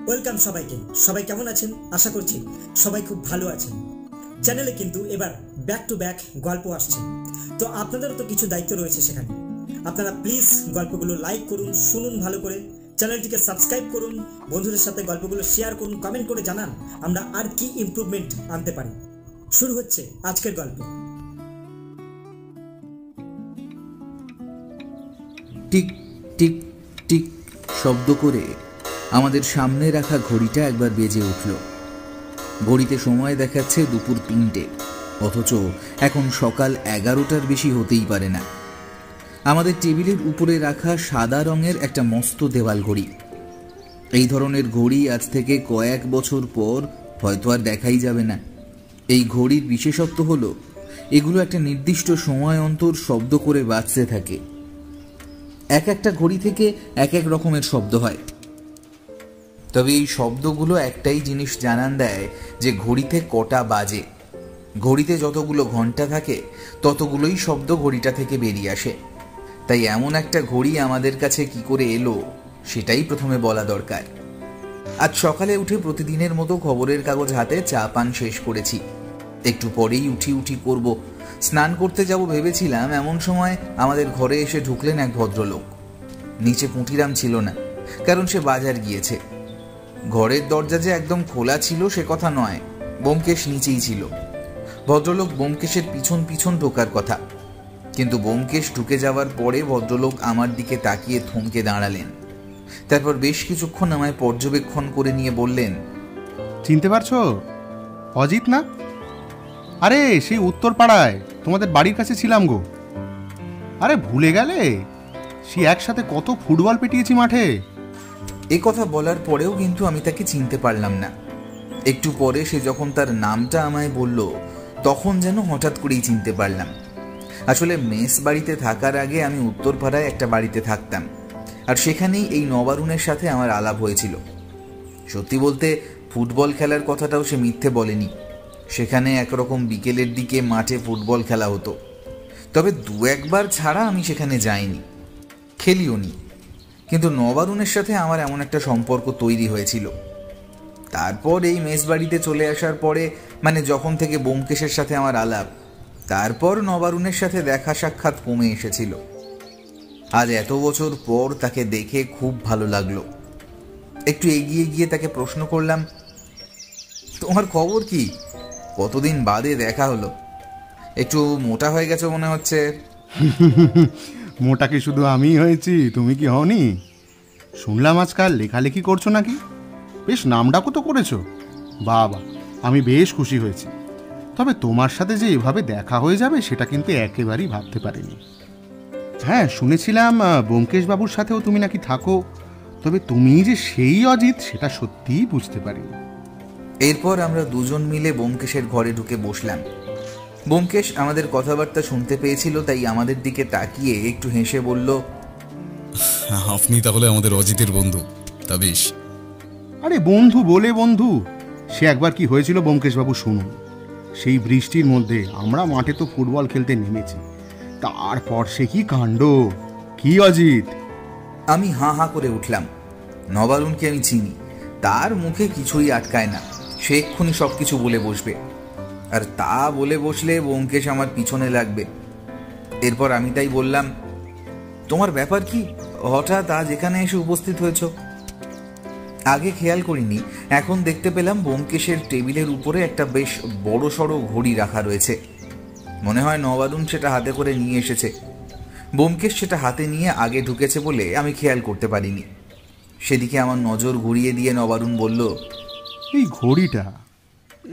Welcome সবাইকে। সবাই কেমন আছেন? আশা করছি সবাই খুব ভালো আছেন। চ্যানেলে কিন্তু এবার ব্যাক টু ব্যাক গল্প আসছে, তো আপনাদেরও তো কিছু দায়িত্ব রয়েছে সেখানে। আপনারা প্লিজ গল্পগুলো লাইক করুন, শুনুন ভালো করে, চ্যানেলটিকে সাবস্ক্রাইব করুন, বন্ধুদের সাথে গল্পগুলো শেয়ার করুন, কমেন্ট করে জানান আমরা আর কি ইমপ্রুভমেন্ট আনতে পারি। শুরু হচ্ছে আজকের গল্প। টিক টিক টিক শব্দ করে আমাদের সামনে রাখা ঘড়িটা একবার বেজে উঠল। ঘড়িতে সময় দেখাচ্ছে দুপুর 3টে, অথচ এখন সকাল 11টার বেশি হতেই পারে না। আমাদের টেবিলের উপরে রাখা সাদা রঙের একটা মস্ত দেওয়াল ঘড়ি। এই ধরনের ঘড়ি আজ থেকে কয়েক বছর পর হয়তো আর দেখাই যাবে না। এই ঘড়ির বিশেষত্ব হলো এগুলো একটা নির্দিষ্ট সময় অন্তর শব্দ করে বাজতে থাকে। এক একটা ঘড়ি থেকে এক এক রকমের শব্দ হয়, তবে এই শব্দগুলো একটাই জিনিস জানান দেয় যে ঘড়িতে কটা বাজে। ঘড়িতে যতগুলো ঘন্টা থাকে ততগুলোই শব্দ ঘড়িটা থেকে বেরিয়ে আসে। তাই এমন একটা ঘড়ি আমাদের কাছে কি করে এলো সেটাই প্রথমে বলা দরকার। আজ সকালে উঠে প্রতিদিনের মতো খবরের কাগজ হাতে চা পান শেষ করেছি। একটু পরেই উঠি করব, স্নান করতে যাব ভেবেছিলাম। এমন সময় আমাদের ঘরে এসে ঢুকলেন এক ভদ্রলোক। নিচে পুঁটিরাম ছিল না, কারণ সে বাজার গিয়েছে। ঘরের দরজা যে একদম খোলা ছিল সে কথা নয়, ব্যোমকেশ নিচেই ছিল। ভদ্রলোক ব্যোমকেশের পিছন পিছন ঢোকার কথা, কিন্তু ব্যোমকেশ ঢুকে যাওয়ার পরে ভদ্রলোক আমার দিকে তাকিয়ে থমকে দাঁড়ালেন। তারপর বেশ কিছুক্ষণ আমায় পর্যবেক্ষণ করে নিয়ে বললেন, চিনতে পারছো? অজিত না? আরে সেই উত্তর পাড়ায় তোমাদের বাড়ির কাছে ছিলাম গো। আরে ভুলে গেলে? সে একসাথে কত ফুটবল পেটিয়েছি মাঠে। এ কথা বলার পরেও কিন্তু আমি তাকে চিনতে পারলাম না। একটু পরে সে যখন তার নামটা আমায় বলল, তখন যেন হঠাৎ করেই চিনতে পারলাম। আসলে মেস বাড়িতে থাকার আগে আমি উত্তরপাড়ায় একটা বাড়িতে থাকতাম, আর সেখানেই এই নবারুণের সাথে আমার আলাপ হয়েছিল। সত্যি বলতে ফুটবল খেলার কথাটাও সে মিথ্যে বলেনি। সেখানে একরকম বিকেলের দিকে মাঠে ফুটবল খেলা হতো, তবে 2-1বার ছাড়া আমি সেখানে যাইনি, খেলিও নি। কিন্তু নবারুণের সাথে আমার এমন একটা সম্পর্ক তৈরি হয়েছিল। তারপর এই মেস বাড়িতে চলে আসার পরে, মানে যখন থেকে ব্যোমকেশের সাথে আমার আলাপ, তারপর নবারুণের সাথে দেখা সাক্ষাৎ কমে এসেছিল। আজ এত বছর পর তাকে দেখে খুব ভালো লাগলো। একটু এগিয়ে গিয়ে তাকে প্রশ্ন করলাম, তোমার খবর কি? কতদিন বাদে দেখা হলো, একটু মোটা হয়ে গেছো মনে হচ্ছে। মোটা কি শুধু আমি হয়েছি, তুমি কি হওনি? শুনলাম আজকাল লেখালেখি করছো নাকি? বেশ নামডাকও তো করেছো। বাবা, আমি বেশ খুশি হয়েছি। তবে তোমার সাথে যে এভাবে দেখা হয়ে যাবে সেটা কিন্তু একেবারেই ভাবতে পারিনি। হ্যাঁ, শুনেছিলাম ব্যোমকেশবাবুর সাথেও তুমি নাকি থাকো, তবে তুমি যে সেই অজিত সেটা সত্যিই বুঝতে পারিনি। এরপর আমরা দুজন মিলে ব্যোমকেশের ঘরে ঢুকে বসলাম। ব্যোমকেশ আমাদের কথাবার্তা শুনতে পেয়েছিল, তাই আমাদের দিকে তাকিয়ে একটু হেসে বলল, আপনি তাহলে আমাদের অজিতের বন্ধু? তা বেশ। আরে বন্ধু বলে বন্ধু, সে একবার কি হয়েছিল ব্যোমকেশবাবু শুনুন। সেই বৃষ্টির মধ্যে আমরা মাঠে তো ফুটবল খেলতে নেমেছি, তারপর সে কি কাণ্ড! কি অজিত! আমি হাঁ হাঁ করে উঠলাম। নবারুণকে আমি চিনি, তার মুখে কিছুই আটকায় না। সে এক্ষুনি সব কিছু বলে বসবে, আর তা বলে বসলে ব্যোমকেশ আমার পিছনে লাগবে। এরপর আমি তাই বললাম, তোমার ব্যাপার কি? হঠাৎ আজ এখানে এসে উপস্থিত হয়েছ? আগে খেয়াল করিনি, এখন দেখতে পেলাম ব্যোমকেশের টেবিলের উপরে একটা বেশ বড় সড়ো ঘড়ি রাখা রয়েছে। মনে হয় নবারুণ সেটা হাতে করে নিয়ে এসেছে। ব্যোমকেশ সেটা হাতে নিয়ে আগে ঢুকেছে বলে আমি খেয়াল করতে পারিনি। সেদিকে আমার নজর ঘুরিয়ে দিয়ে নবারুণ বলল,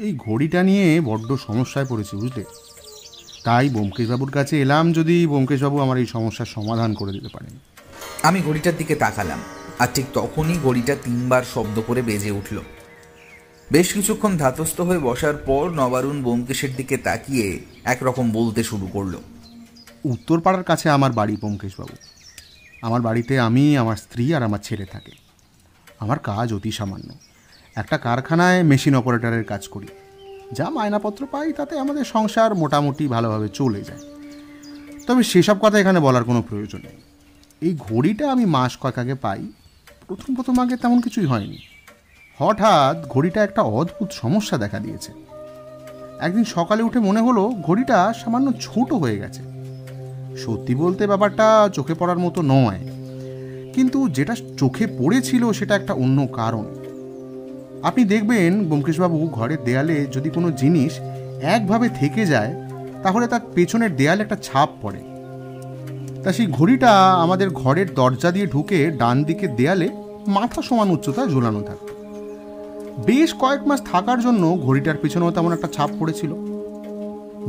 এই ঘড়িটা নিয়ে বড্ড সমস্যায় পড়েছি, বুঝলে? তাই ব্যোমকেশবাবুর কাছে এলাম, যদি ব্যোমকেশবাবু আমার এই সমস্যার সমাধান করে দিতে পারেন। আমি ঘড়িটার দিকে তাকালাম, আর ঠিক তখনই ঘড়িটা 3বার শব্দ করে বেজে উঠল। বেশ কিছুক্ষণ ধাতস্থ হয়ে বসার পর নবারুণ ব্যোমকেশের দিকে তাকিয়ে একরকম বলতে শুরু করলো, উত্তরপাড়ার কাছে আমার বাড়ি ব্যোমকেশবাবু। আমার বাড়িতে আমি, আমার স্ত্রী আর আমার ছেলে থাকে। আমার কাজ অতি সামান্য, একটা কারখানায় মেশিন অপারেটরের কাজ করি। যা মায়নাপত্র পাই তাতে আমাদের সংসার মোটামুটি ভালোভাবে চলে যায়। তবে সেসব কথা এখানে বলার কোনো প্রয়োজন নেই। এই ঘড়িটা আমি মাস কয়েক আগে পাই। প্রথম আগে তেমন কিছুই হয়নি। হঠাৎ ঘড়িটা একটা অদ্ভুত সমস্যা দেখা দিয়েছে। একদিন সকালে উঠে মনে হলো ঘড়িটা সামান্য ছোট হয়ে গেছে। সত্যি বলতে ব্যাপারটা চোখে পড়ার মতো নয়, কিন্তু যেটা চোখে পড়েছিল সেটা একটা অন্য কারণ। আপনি দেখবেন ব্যোমকেশবাবু, ঘরের দেয়ালে যদি কোনো জিনিস একভাবে থেকে যায় তাহলে তার পেছনের দেয়ালে একটা ছাপ পড়ে। তা সেই ঘড়িটা আমাদের ঘরের দরজা দিয়ে ঢুকে ডান দিকের দেয়ালে মাথা সমান উচ্চতায় ঝোলানো থাকত। বেশ কয়েক মাস থাকার জন্য ঘড়িটার পেছনেও তেমন একটা ছাপ পড়েছিল।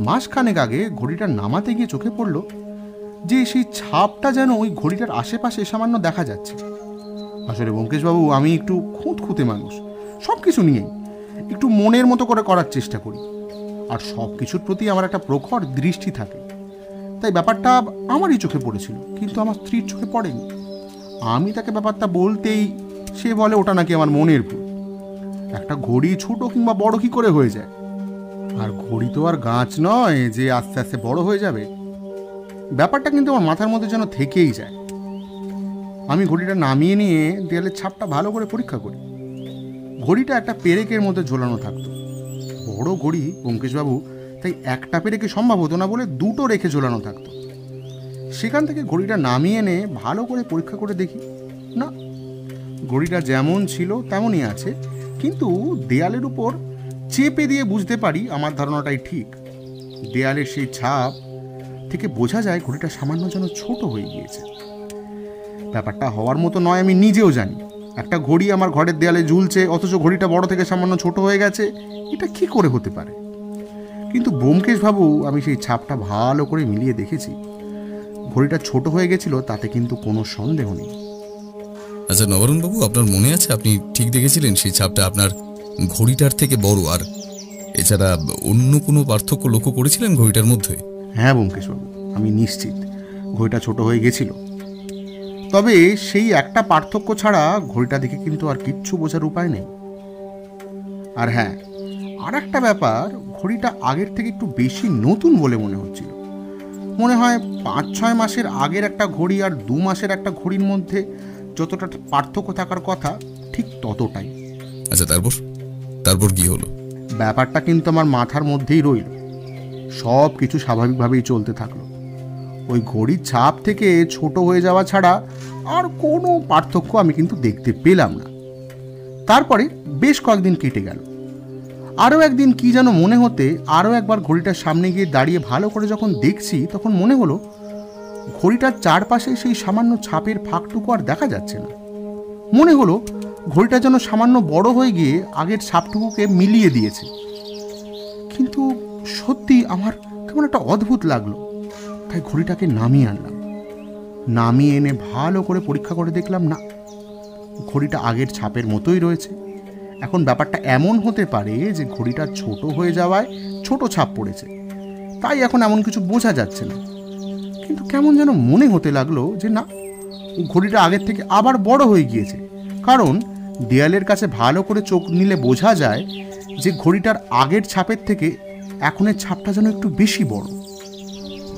মাসখানেক আগে ঘড়িটা নামাতে গিয়ে চোখে পড়ল যে সেই ছাপটা যেন ওই ঘড়িটার আশেপাশে সামান্য দেখা যাচ্ছে। আসলে ব্যোমকেশবাবু, আমি একটু খুঁতখুঁতে মানুষ, সব কিছু নিয়েই একটু মনের মতো করে করার চেষ্টা করি, আর সব কিছুর প্রতি আমার একটা প্রখর দৃষ্টি থাকে। তাই ব্যাপারটা আমারই চোখে পড়েছিল, কিন্তু আমার স্ত্রীর চোখে পড়েনি। আমি তাকে ব্যাপারটা বলতেই সে বলে ওটা নাকি আমার মনের ভুল। একটা ঘড়ি ছোট কিংবা বড় কি করে হয়ে যায়? আর ঘড়ি তো আর গাছ নয় যে আস্তে আস্তে বড় হয়ে যাবে। ব্যাপারটা কিন্তু আমার মাথার মধ্যে যেন থেকেই যায়। আমি ঘড়িটা নামিয়ে নিয়ে দেয়ালের ছাপটা ভালো করে পরীক্ষা করি। ঘড়িটা একটা পেরেকের মধ্যে ঝোলানো থাকতো। বড় ঘড়ি ব্যোমকেশবাবু, তাই একটা পেরেকে সম্ভব হতো না বলে দুটো রেখে ঝোলানো থাকতো। সেখান থেকে ঘড়িটা নামিয়ে এনে ভালো করে পরীক্ষা করে দেখি, না, ঘড়িটা যেমন ছিল তেমনই আছে, কিন্তু দেয়ালের উপর চেপে দিয়ে বুঝতে পারি আমার ধারণাটাই ঠিক। দেয়ালের সেই ছাপ থেকে বোঝা যায় ঘড়িটা সামান্য যেন ছোট হয়ে গিয়েছে। ব্যাপারটা হওয়ার মতো নয় আমি নিজেও জানি। একটা ঘড়ি আমার ঘরের দেয়ালে ঝুলছে, অথচ ঘড়িটা বড় থেকে সামান্য ছোট হয়ে গেছে, এটা কি করে হতে পারে? কিন্তু ব্যোমকেশবাবু, আমি সেই ছাপটা ভালো করে মিলিয়ে দেখেছি। ঘড়িটা ছোট হয়ে গেছিল তাতে কিন্তু কোনো সন্দেহ নেই। আচ্ছা নবরণবাবু, আপনার মনে আছে আপনি ঠিক দেখেছিলেন সেই ছাপটা আপনার ঘড়িটার থেকে বড়? আর এছাড়া অন্য কোনো পার্থক্য লক্ষ্য করেছিলেন ঘড়িটার মধ্যে? হ্যাঁ ব্যোমকেশবাবু, আমি নিশ্চিত ঘড়িটা ছোট হয়ে গেছিল। তবে সেই একটা পার্থক্য ছাড়া ঘড়িটা দেখে কিন্তু আর কিচ্ছু বোঝার উপায় নেই। আর হ্যাঁ, আর একটা ব্যাপার, ঘড়িটা আগের থেকে একটু বেশি নতুন বলে মনে হচ্ছিল। মনে হয় 5-6 মাসের আগের একটা ঘড়ি আর 2 মাসের একটা ঘড়ির মধ্যে যতটা পার্থক্য থাকার কথা ঠিক ততটাই। আচ্ছা, তারপর কি হলো? ব্যাপারটা কিন্তু আমার মাথার মধ্যেই রইল। সব কিছু স্বাভাবিকভাবেই চলতে থাকলো। ওই ঘড়ির ছাপ থেকে ছোট হয়ে যাওয়া ছাড়া আর কোনো পার্থক্য আমি কিন্তু দেখতে পেলাম না। তারপরে বেশ কয়েকদিন কেটে গেল। আরও একদিন কি যেন মনে হতে আরও একবার ঘড়িটার সামনে গিয়ে দাঁড়িয়ে ভালো করে যখন দেখছি, তখন মনে হলো ঘড়িটার চারপাশে সেই সামান্য ছাপের ফাঁকটুকু আর দেখা যাচ্ছে না। মনে হলো ঘড়িটা যেন সামান্য বড় হয়ে গিয়ে আগের ছাপটুকুকে মিলিয়ে দিয়েছে। কিন্তু সত্যি আমার কেমন একটা অদ্ভুত লাগলো। তাই ঘড়িটাকে নামিয়ে আনলাম। নামিয়ে এনে ভালো করে পরীক্ষা করে দেখলাম, না, ঘড়িটা আগের ছাপের মতোই রয়েছে। এখন ব্যাপারটা এমন হতে পারে যে ঘড়িটা ছোট হয়ে যাওয়ায় ছোট ছাপ পড়েছে, তাই এখন এমন কিছু বোঝা যাচ্ছে না। কিন্তু কেমন যেন মনে হতে লাগলো যে না, ঘড়িটা আগের থেকে আবার বড় হয়ে গিয়েছে। কারণ দেয়ালের কাছে ভালো করে চোখ নিলে বোঝা যায় যে ঘড়িটার আগের ছাপের থেকে এখনের ছাপটা যেন একটু বেশি বড়।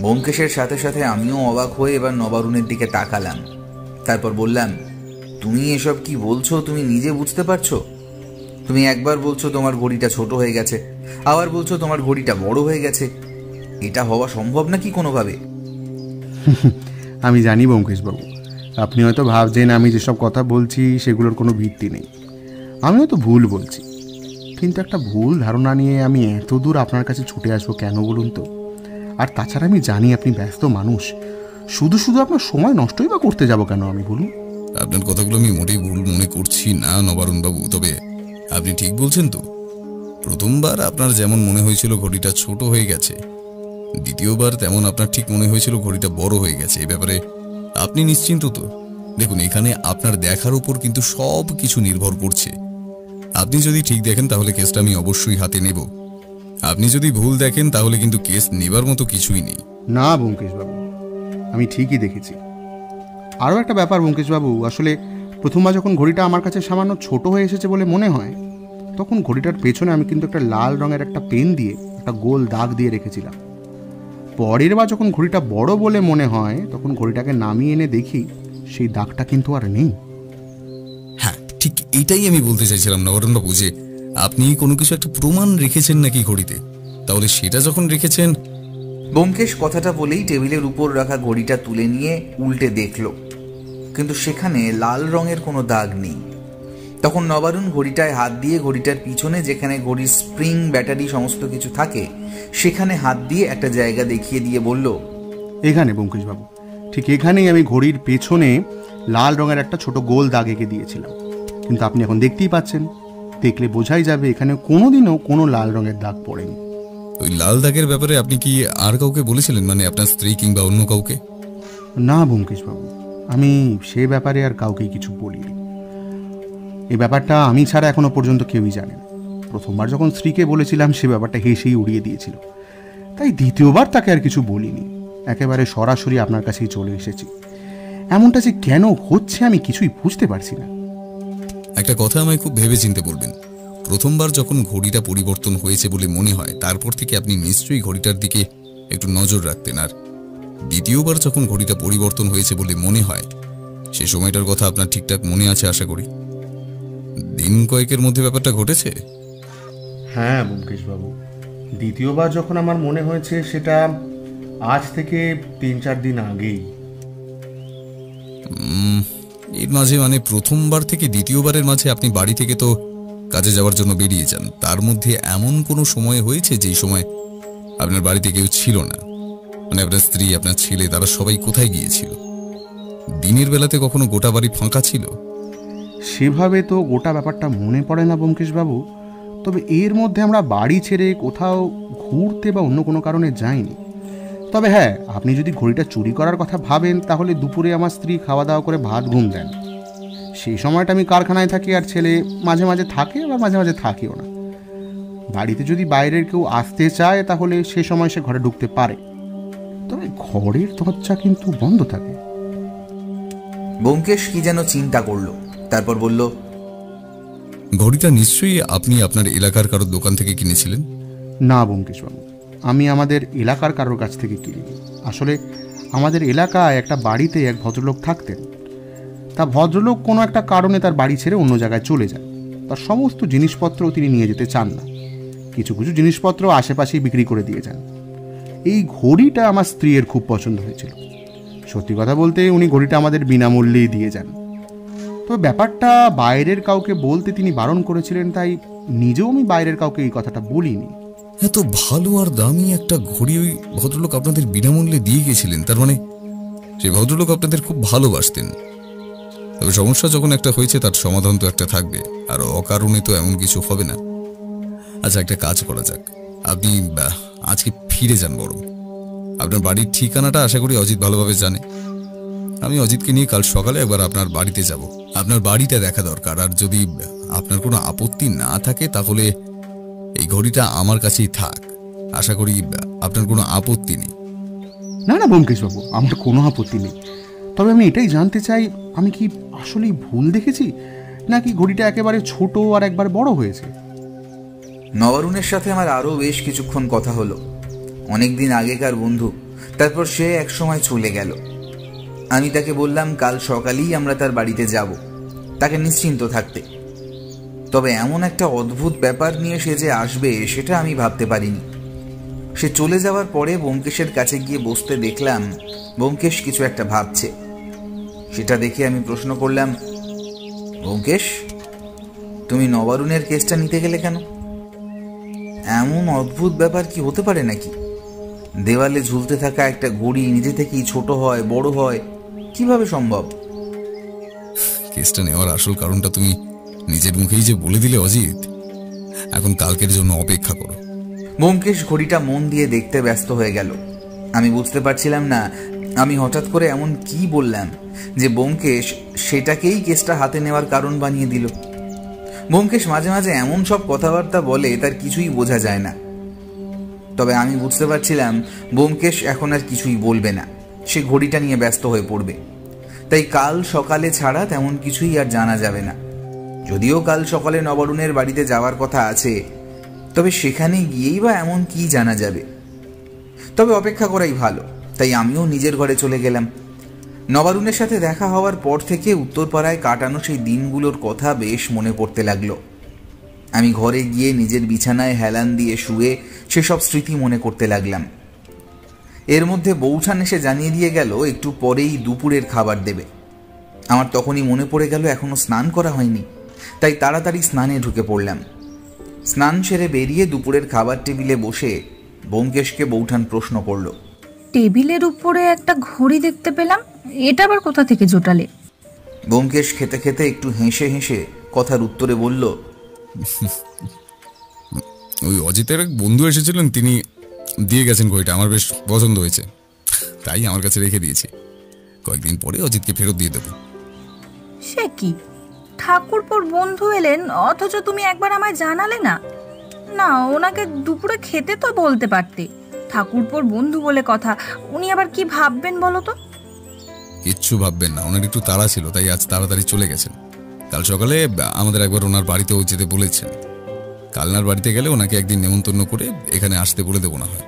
ব্যোমকেশের সাথে সাথে আমিও অবাক হয়ে এবার নবারুণের দিকে তাকালাম। তারপর বললাম, তুমি এসব কি বলছো? তুমি নিজে বুঝতে পারছো? তুমি একবার বলছো তোমার ঘড়িটা ছোট হয়ে গেছে, আবার বলছো তোমার ঘড়িটা বড় হয়ে গেছে। এটা হওয়া সম্ভব নাকি কোনোভাবে? আমি জানি ব্যোমকেশবাবু, আপনি হয়তো ভাবছেন আমি যেসব কথা বলছি সেগুলোর কোনো ভিত্তি নেই। আমিও তো ভুল বলছি, কিন্তু একটা ভুল ধারণা নিয়ে আমি এত দূর আপনার কাছে ছুটে আসবো কেন বলুন তো? আর তাছাড়া আমি জানি আপনি ব্যস্ত মানুষ, শুধু শুধু আপনার সময় নষ্টই বা করতে যাব কেন আমি, বলুন? আপনার কথাগুলো আমি মোটেই ভুল মনে করছি না নবারণবাবু। তবে আপনি ঠিক বলছেন তো। প্রথমবার আপনার যেমন মনে হয়েছিল ঘড়িটা ছোট হয়ে গেছে, দ্বিতীয়বার তেমন আপনার ঠিক মনে হয়েছিল ঘড়িটা বড় হয়ে গেছে। এই ব্যাপারে আপনি নিশ্চিন্ত তো? দেখুন, এখানে আপনার দেখার উপর কিন্তু সব কিছু নির্ভর করছে। আপনি যদি ঠিক দেখেন তাহলে কেসটা আমি অবশ্যই হাতে নেব। আপনি যদি ভুল দেখেন তাহলে কিন্তু কেস নেবার মতো কিছুই নেই। না ব্যোমকেশবাবু, আমি ঠিকই দেখেছি। আরও একটা ব্যাপার ব্যোমকেশবাবু, আসলে প্রথমবার যখন ঘড়িটা আমার কাছে সামান্য ছোট হয়ে এসেছে বলে মনে হয়, তখন ঘড়িটার পেছনে আমি কিন্তু একটা লাল রঙের একটা পেন দিয়ে একটা গোল দাগ দিয়ে রেখেছিলাম। পরের বার যখন ঘড়িটা বড় বলে মনে হয়, তখন ঘড়িটাকে নামিয়ে এনে দেখি সেই দাগটা কিন্তু আর নেই। হ্যাঁ, ঠিক এটাই আমি বলতে চাইছিলাম নবরণবাবু, যে আপনি কোনো কিছু একটা প্রমাণ রেখেছেন নাকি ঘড়িতে, তাহলে সেটা যখন রেখেছেন। ব্যোমকেশ কথাটা বলেই টেবিলের উপর রাখা ঘড়িটা তুলে নিয়ে উল্টে দেখল, কিন্তু সেখানে লাল রঙের কোনো দাগ নেই। তখন নবারুণ ঘড়িটায় হাত দিয়ে ঘড়িটার পিছনে যেখানে ঘড়ির স্প্রিং, ব্যাটারি সমস্ত কিছু থাকে সেখানে হাত দিয়ে একটা জায়গা দেখিয়ে দিয়ে বলল, এখানে ব্যোমকেশবাবু, ঠিক এখানেই আমি ঘড়ির পেছনে লাল রঙের একটা ছোট গোল দাগ এঁকে দিয়েছিলাম। কিন্তু আপনি এখন দেখতেই পাচ্ছেন, দেখলে বোঝাই যাবে এখানে কোনোদিনও কোনো লাল রঙের দাগ পড়েনি। ওই লাল দাগের ব্যাপারে আপনি কি আর কাউকে বলেছিলেন, মানে আপনার স্ত্রী কিংবা অন্য কাউকে? না ব্যোমকেশবাবু, আমি সে ব্যাপারে আর কাউকেই কিছু বলিনি। এই ব্যাপারটা আমি ছাড়া এখনো পর্যন্ত কেউই জানে না। প্রথমবার যখন স্ত্রীকে বলেছিলাম সে ব্যাপারটা হেসেই উড়িয়ে দিয়েছিল, তাই দ্বিতীয়বার তাকে আর কিছু বলিনি। একেবারে সরাসরি আপনার কাছেই চলে এসেছি। এমনটা যে কেন হচ্ছে আমি কিছুই বুঝতে পারছি না। একটা কথা আমায় খুব ভেবে চিন্তে বলবেন। প্রথমবার যখন ঘড়িটা পরিবর্তন হয়েছে বলে মনে হয়, তারপর থেকে আপনি নিশ্চয়ই ঘড়িটার দিকে একটু নজর রাখতেন। আর দ্বিতীয়বার যখন ঘড়িটা পরিবর্তন হয়েছে বলে মনে হয়, সে সময়টার কথা আপনার ঠিকঠাক মনে আছে আশা করি। দিন কয়েকের মধ্যে ব্যাপারটা ঘটেছে। হ্যাঁ ব্যোমকেশবাবু, দ্বিতীয়বার যখন আমার মনে হয়েছে সেটা আজ থেকে 3-4 দিন আগেই। এর মাঝে, মানে প্রথমবার থেকে দ্বিতীয়বারের মাঝে আপনি বাড়ি থেকে তো কাজে যাওয়ার জন্য বেরিয়ে যান, তার মধ্যে এমন কোনো সময় হয়েছে যেই সময় আপনার বাড়িতে কেউ ছিল না? মানে আপনার স্ত্রী, আপনার ছেলে, তারা সবাই কোথায় গিয়েছিল? দিনের বেলাতে কখনো গোটা বাড়ি ফাঁকা ছিল? সেভাবে তো গোটা ব্যাপারটা মনে পড়ে না ব্যোমকেশবাবু, তবে এর মধ্যে আমরা বাড়ি ছেড়ে কোথাও ঘুরতে বা অন্য কোনো কারণে যাইনি। তবে হ্যাঁ, আপনি যদি ঘড়িটা চুরি করার কথা ভাবেন, তাহলে দুপুরে আমার স্ত্রী খাওয়া দাওয়া করে ভাত ঘুম দেন। সেই সময়টা আমি কারখানায় থাকি, আর ছেলে মাঝে মাঝে থাকে বা মাঝে মাঝে থাকেও না। বাড়িতে যদি বাইরের কেউ আসতে চায় তাহলে সে সময় সে ঘরে ঢুকতে পারে, তবে ঘরের দরজা কিন্তু বন্ধ থাকে। ব্যোমকেশ কি যেন চিন্তা করলো, তারপর বলল, ঘড়িটা নিশ্চয়ই আপনি আপনার এলাকার কারোর দোকান থেকে কিনেছিলেন? না ব্যোমকেশবাবু, আমি আমাদের এলাকার কারোর কাছ থেকে কিনিনি। আসলে আমাদের এলাকায় একটা বাড়িতে এক ভদ্রলোক থাকতেন। তা ভদ্রলোক কোনো একটা কারণে তার বাড়ি ছেড়ে অন্য জায়গায় চলে যায়। তার সমস্ত জিনিসপত্র তিনি নিয়ে যেতে চান না। কিছু কিছু জিনিসপত্র আশেপাশেই বিক্রি করে দিয়ে যান। এই ঘড়িটা আমার স্ত্রীর খুব পছন্দ হয়েছিল। সত্যি কথা বলতে উনি ঘড়িটা আমাদের বিনামূল্যেই দিয়ে যান। তবে ব্যাপারটা বাইরের কাউকে বলতে তিনি বারণ করেছিলেন, তাই নিজেও আমি বাইরের কাউকে এই কথাটা বলিনি। এত ভালো আর দামি একটা ঘড়ি ওই ভদ্রলোক আপনাদের বিনামূল্যে দিয়ে গেছিলেন, তার মানে সেই ভদ্রলোক আপনাদের খুব ভালোবাসতেন। তবে সমস্যা যখন একটা হয়েছে তার সমাধান তো একটা থাকবে, আর অকারণে তো এমন কিছু হবে না। আচ্ছা, একটা কাজ করা যাক, আপনি আজকে ফিরে যান। বরং আপনার বাড়ির ঠিকানাটা আশা করি অজিত ভালোভাবে জানে। আমি অজিতকে নিয়ে কাল সকালে একবার আপনার বাড়িতে যাব। আপনার বাড়িটা দেখা দরকার, আর যদি আপনার কোনো আপত্তি না থাকে তাহলে এই ঘড়িটা আমার কাছেই থাক। আশা করি আপনার কোনো আপত্তি নেই। না না ব্যোমকেশবাবু, আমার কোনো আপত্তি নেই। তবে আমি এটাই জানতে চাই, আমি কি আসলেই ভুল দেখেছি, নাকি ঘড়িটা একেবারে ছোট আর একবার বড় হয়েছে? নবারুণের সাথে আমার আরও বেশ কিছুক্ষণ কথা হলো। অনেকদিন আগেকার বন্ধু, তারপর সে একসময় চলে গেল। আমি তাকে বললাম কাল সকালেই আমরা তার বাড়িতে যাব, তাকে নিশ্চিন্ত থাকতে। তবে এমন একটা অদ্ভুত ব্যাপার নিয়ে সে যে আসবে সেটা আমি ভাবতে পারিনি। সে চলে যাওয়ার পরে ব্যোমকেশের কাছে গিয়ে বসতে দেখলাম ব্যোমকেশ কিছু একটা ভাবছে। সেটা দেখে আমি প্রশ্ন করলাম, ব্যোমকেশ, তুমি নবারুণের কেসটা নিতে গেলে কেন? এমন অদ্ভুত ব্যাপার কি হতে পারে নাকি? দেওয়ালে ঝুলতে থাকা একটা ঘড়ি নিজে থেকেই ছোট হয়, বড় হয়, কিভাবে সম্ভব? কেসটা নেওয়ার আসল কারণটা তুমি নিজের মুখেই যে বলে দিলে অজিত। এখন কালকের জন্য অপেক্ষা করো। ব্যোমকেশ ঘড়িটা মন দিয়ে দেখতে ব্যস্ত হয়ে গেল। আমি বুঝতে পারছিলাম না আমি হঠাৎ করে এমন কি বললাম যে ব্যোমকেশ সেটাকেই কেসটা হাতে নেওয়ার কারণ বানিয়ে দিল। ব্যোমকেশ মাঝে মাঝে এমন সব কথাবার্তা বলে তার কিছুই বোঝা যায় না। তবে আমি বুঝতে পারছিলাম ব্যোমকেশ এখন আর কিছুই বলবে না, সে ঘড়িটা নিয়ে ব্যস্ত হয়ে পড়বে। তাই কাল সকালে ছাড়া তেমন কিছুই আর জানা যাবে না। যদিও কাল সকালে নবারুণের বাড়িতে যাওয়ার কথা আছে, তবে সেখানে গিয়েই বা এমন কি জানা যাবে। তবে অপেক্ষা করাই ভালো, তাই আমিও নিজের ঘরে চলে গেলাম। নবারুণের সাথে দেখা হওয়ার পর থেকে উত্তরপাড়ায় কাটানো সেই দিনগুলোর কথা বেশ মনে পড়তে লাগলো। আমি ঘরে গিয়ে নিজের বিছানায় হেলান দিয়ে শুয়ে সেসব স্মৃতি মনে করতে লাগলাম। এর মধ্যে বৌঠান এসে জানিয়ে দিয়ে গেল একটু পরেই দুপুরের খাবার দেবে। আমার তখনই মনে পড়ে গেল এখনো স্নান করা হয়নি, তাই তাড়াতাড়ি স্নানে ঢুকে পড়লাম। স্নান সেরে বেরিয়ে দুপুরের খাবার টেবিলে বসে ব্যোমকেশকে বৌঠান প্রশ্ন করল, টেবিলের উপরে একটা ঘড়ি দেখতে পেলাম, এটা আবার কোথা থেকে জোটালে? ব্যোমকেশ খেতে খেতে একটু হেসে হেসে কথার উত্তরে বলল, ওই অজিতের এক বন্ধু এসেছিলেন, তিনি দিয়ে গেছেন ঘড়িটা, আমার বেশ পছন্দ হয়েছে, তাই আমার কাছে রেখে দিয়েছি। কয়েকদিন পরে অজিতকে ফেরত দিয়ে দেবো। সে কি, ঠাকুরপোর বন্ধু এলেন অথচ তুমি একবার আমায় জানালে না? না, ওনাকে দুপুরে খেতে তো বলতে পারতে। ঠাকুরপোর বন্ধু বলে কথা, উনি আবার কি ভাববেন বলো তো? কিচ্ছু ভাববেন না, ওনার একটু তাড়া ছিল, তাই আজ তাড়াতাড়ি চলে গেছেন। কাল সকালে আমাদের একবার ওনার বাড়িতেও যেতে বলেছেন। কালনার বাড়িতে গেলে ওনাকে একদিন নেমন্তন্ন করে এখানে আসতে বলে দেবো না হয়।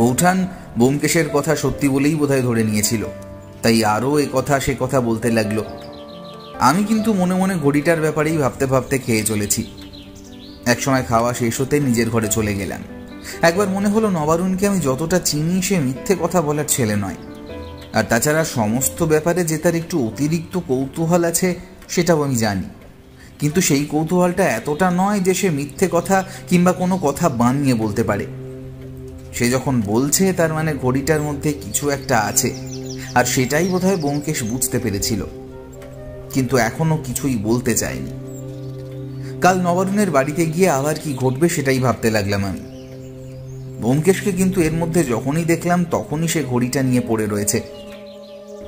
বৌঠান ব্যোমকেশের কথা সত্যি বলেই বোধহয় ধরে নিয়েছিল, তাই আরও এ কথা সে কথা বলতে লাগলো। আমি কিন্তু মনে মনে ঘড়িটার ব্যাপারেই ভাবতে ভাবতে খেয়ে চলেছি। একসময় খাওয়া শেষ হতে নিজের ঘরে চলে গেলাম। একবার মনে হলো নবারুণকে আমি যতটা চিনি সে মিথ্যে কথা বলার ছেলে নয়, আর তাছাড়া সমস্ত ব্যাপারে যে তার একটু অতিরিক্ত কৌতূহল আছে সেটাও আমি জানি, কিন্তু সেই কৌতূহলটা এতটা নয় যে সে মিথ্যে কথা কিংবা কোনো কথা বানিয়ে বলতে পারে। সে যখন বলছে তার মানে ঘড়িটার মধ্যে কিছু একটা আছে, আর সেটাই বোধহয় ব্যোমকেশ বুঝতে পেরেছিল, কিন্তু এখনো কিছুই বলতে চায়নি। কাল নবারুণের বাড়িতে গিয়ে আবার কি ঘটবে সেটাই ভাবতে লাগলাম আমি। ব্যোমকেশকে কিন্তু এর মধ্যে যখনই দেখলাম তখনই সে ঘড়িটা নিয়ে পড়ে রয়েছে,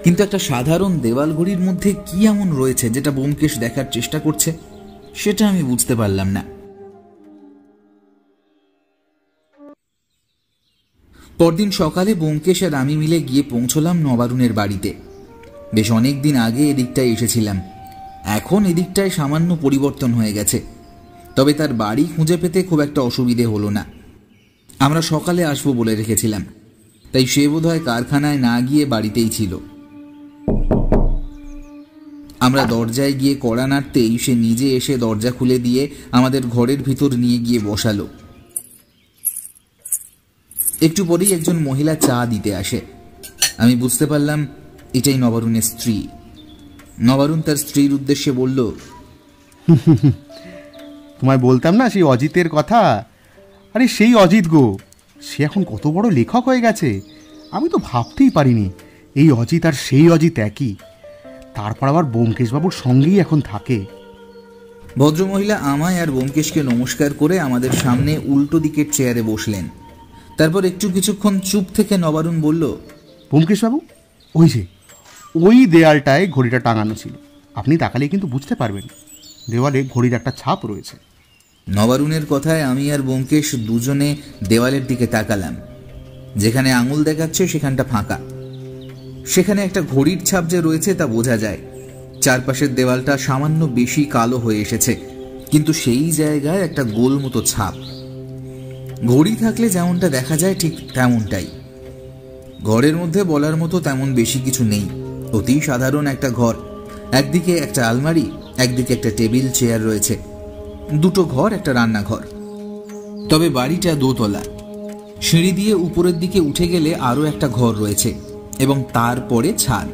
কিন্তু একটা সাধারণ দেওয়াল ঘড়ির মধ্যে কি এমন রয়েছে যেটা ব্যোমকেশ দেখার চেষ্টা করছে সেটা আমি বুঝতে পারলাম না। পরদিন সকালে ব্যোমকেশ আর আমি মিলে গিয়ে পৌঁছলাম নবারুণের বাড়িতে। বেশ অনেক দিন আগে এদিকটায় এসেছিলাম, এখন এদিকটায় সামান্য পরিবর্তন হয়ে গেছে, তবে তার বাড়ি খুঁজে পেতে খুব একটা অসুবিধে হলো না। আমরা সকালে আসবো বলে রেখেছিলাম, তাই সে বোধহয় কারখানায় না গিয়ে বাড়িতেই ছিল। আমরা দরজায় গিয়ে কড়া নাড়তেই সে নিজে এসে দরজা খুলে দিয়ে আমাদের ঘরের ভিতর নিয়ে গিয়ে বসালো। একটু পরেই একজন মহিলা চা দিতে আসে। আমি বুঝতে পারলাম এটাই নবারুণের স্ত্রী। নবারুণ তার স্ত্রীর উদ্দেশ্যে বলল, তোমায় বলতাম না সেই অজিতের কথা? আরে সেই অজিত গো, সে এখন কত বড় লেখক হয়ে গেছে। আমি তো ভাবতেই পারিনি এই অজিত আর সেই অজিত একই। তারপর আবার ব্যোমকেশবাবুর সঙ্গেই এখন থাকে। ভদ্রমহিলা আমায় আর ব্যোমকেশকে নমস্কার করে আমাদের সামনে উল্টো দিকের চেয়ারে বসলেন। তারপর একটু কিছুক্ষণ চুপ থেকে নবারুণ বলল, ব্যোমকেশবাবু, ওই যে ওই দেয়ালটায় ঘড়িটা টাঙানো ছিল, আপনি তাকালে কিন্তু বুঝতে পারবেন দেওয়ালে ঘড়ির একটা ছাপ রয়েছে। নবারুণের কথায় আমি আর ব্যোমকেশ দুজনে দেওয়ালের দিকে তাকালাম। যেখানে আঙুল দেখাচ্ছে সেখানটা ফাঁকা, সেখানে একটা ঘড়ির ছাপ যে রয়েছে তা বোঝা যায়। চারপাশের দেওয়ালটা সামান্য বেশি কালো হয়ে এসেছে, কিন্তু সেই জায়গায় একটা গোল মতো ছাপ। ঘড়ি থাকলে যেমনটা দেখা যায় ঠিক তেমনটাই। ঘরের মধ্যে বলার মতো তেমন বেশি কিছু নেই, অতি সাধারণ একটা ঘর। একদিকে একটা আলমারি, একদিকে একটা টেবিল চেয়ার রয়েছে, দুটো ঘর, একটা রান্নাঘর। তবে বাড়িটা দোতলা। সিঁড়ি দিয়ে উপরের দিকে উঠে গেলে আরও একটা ঘর রয়েছে এবং তারপরে ছাদ।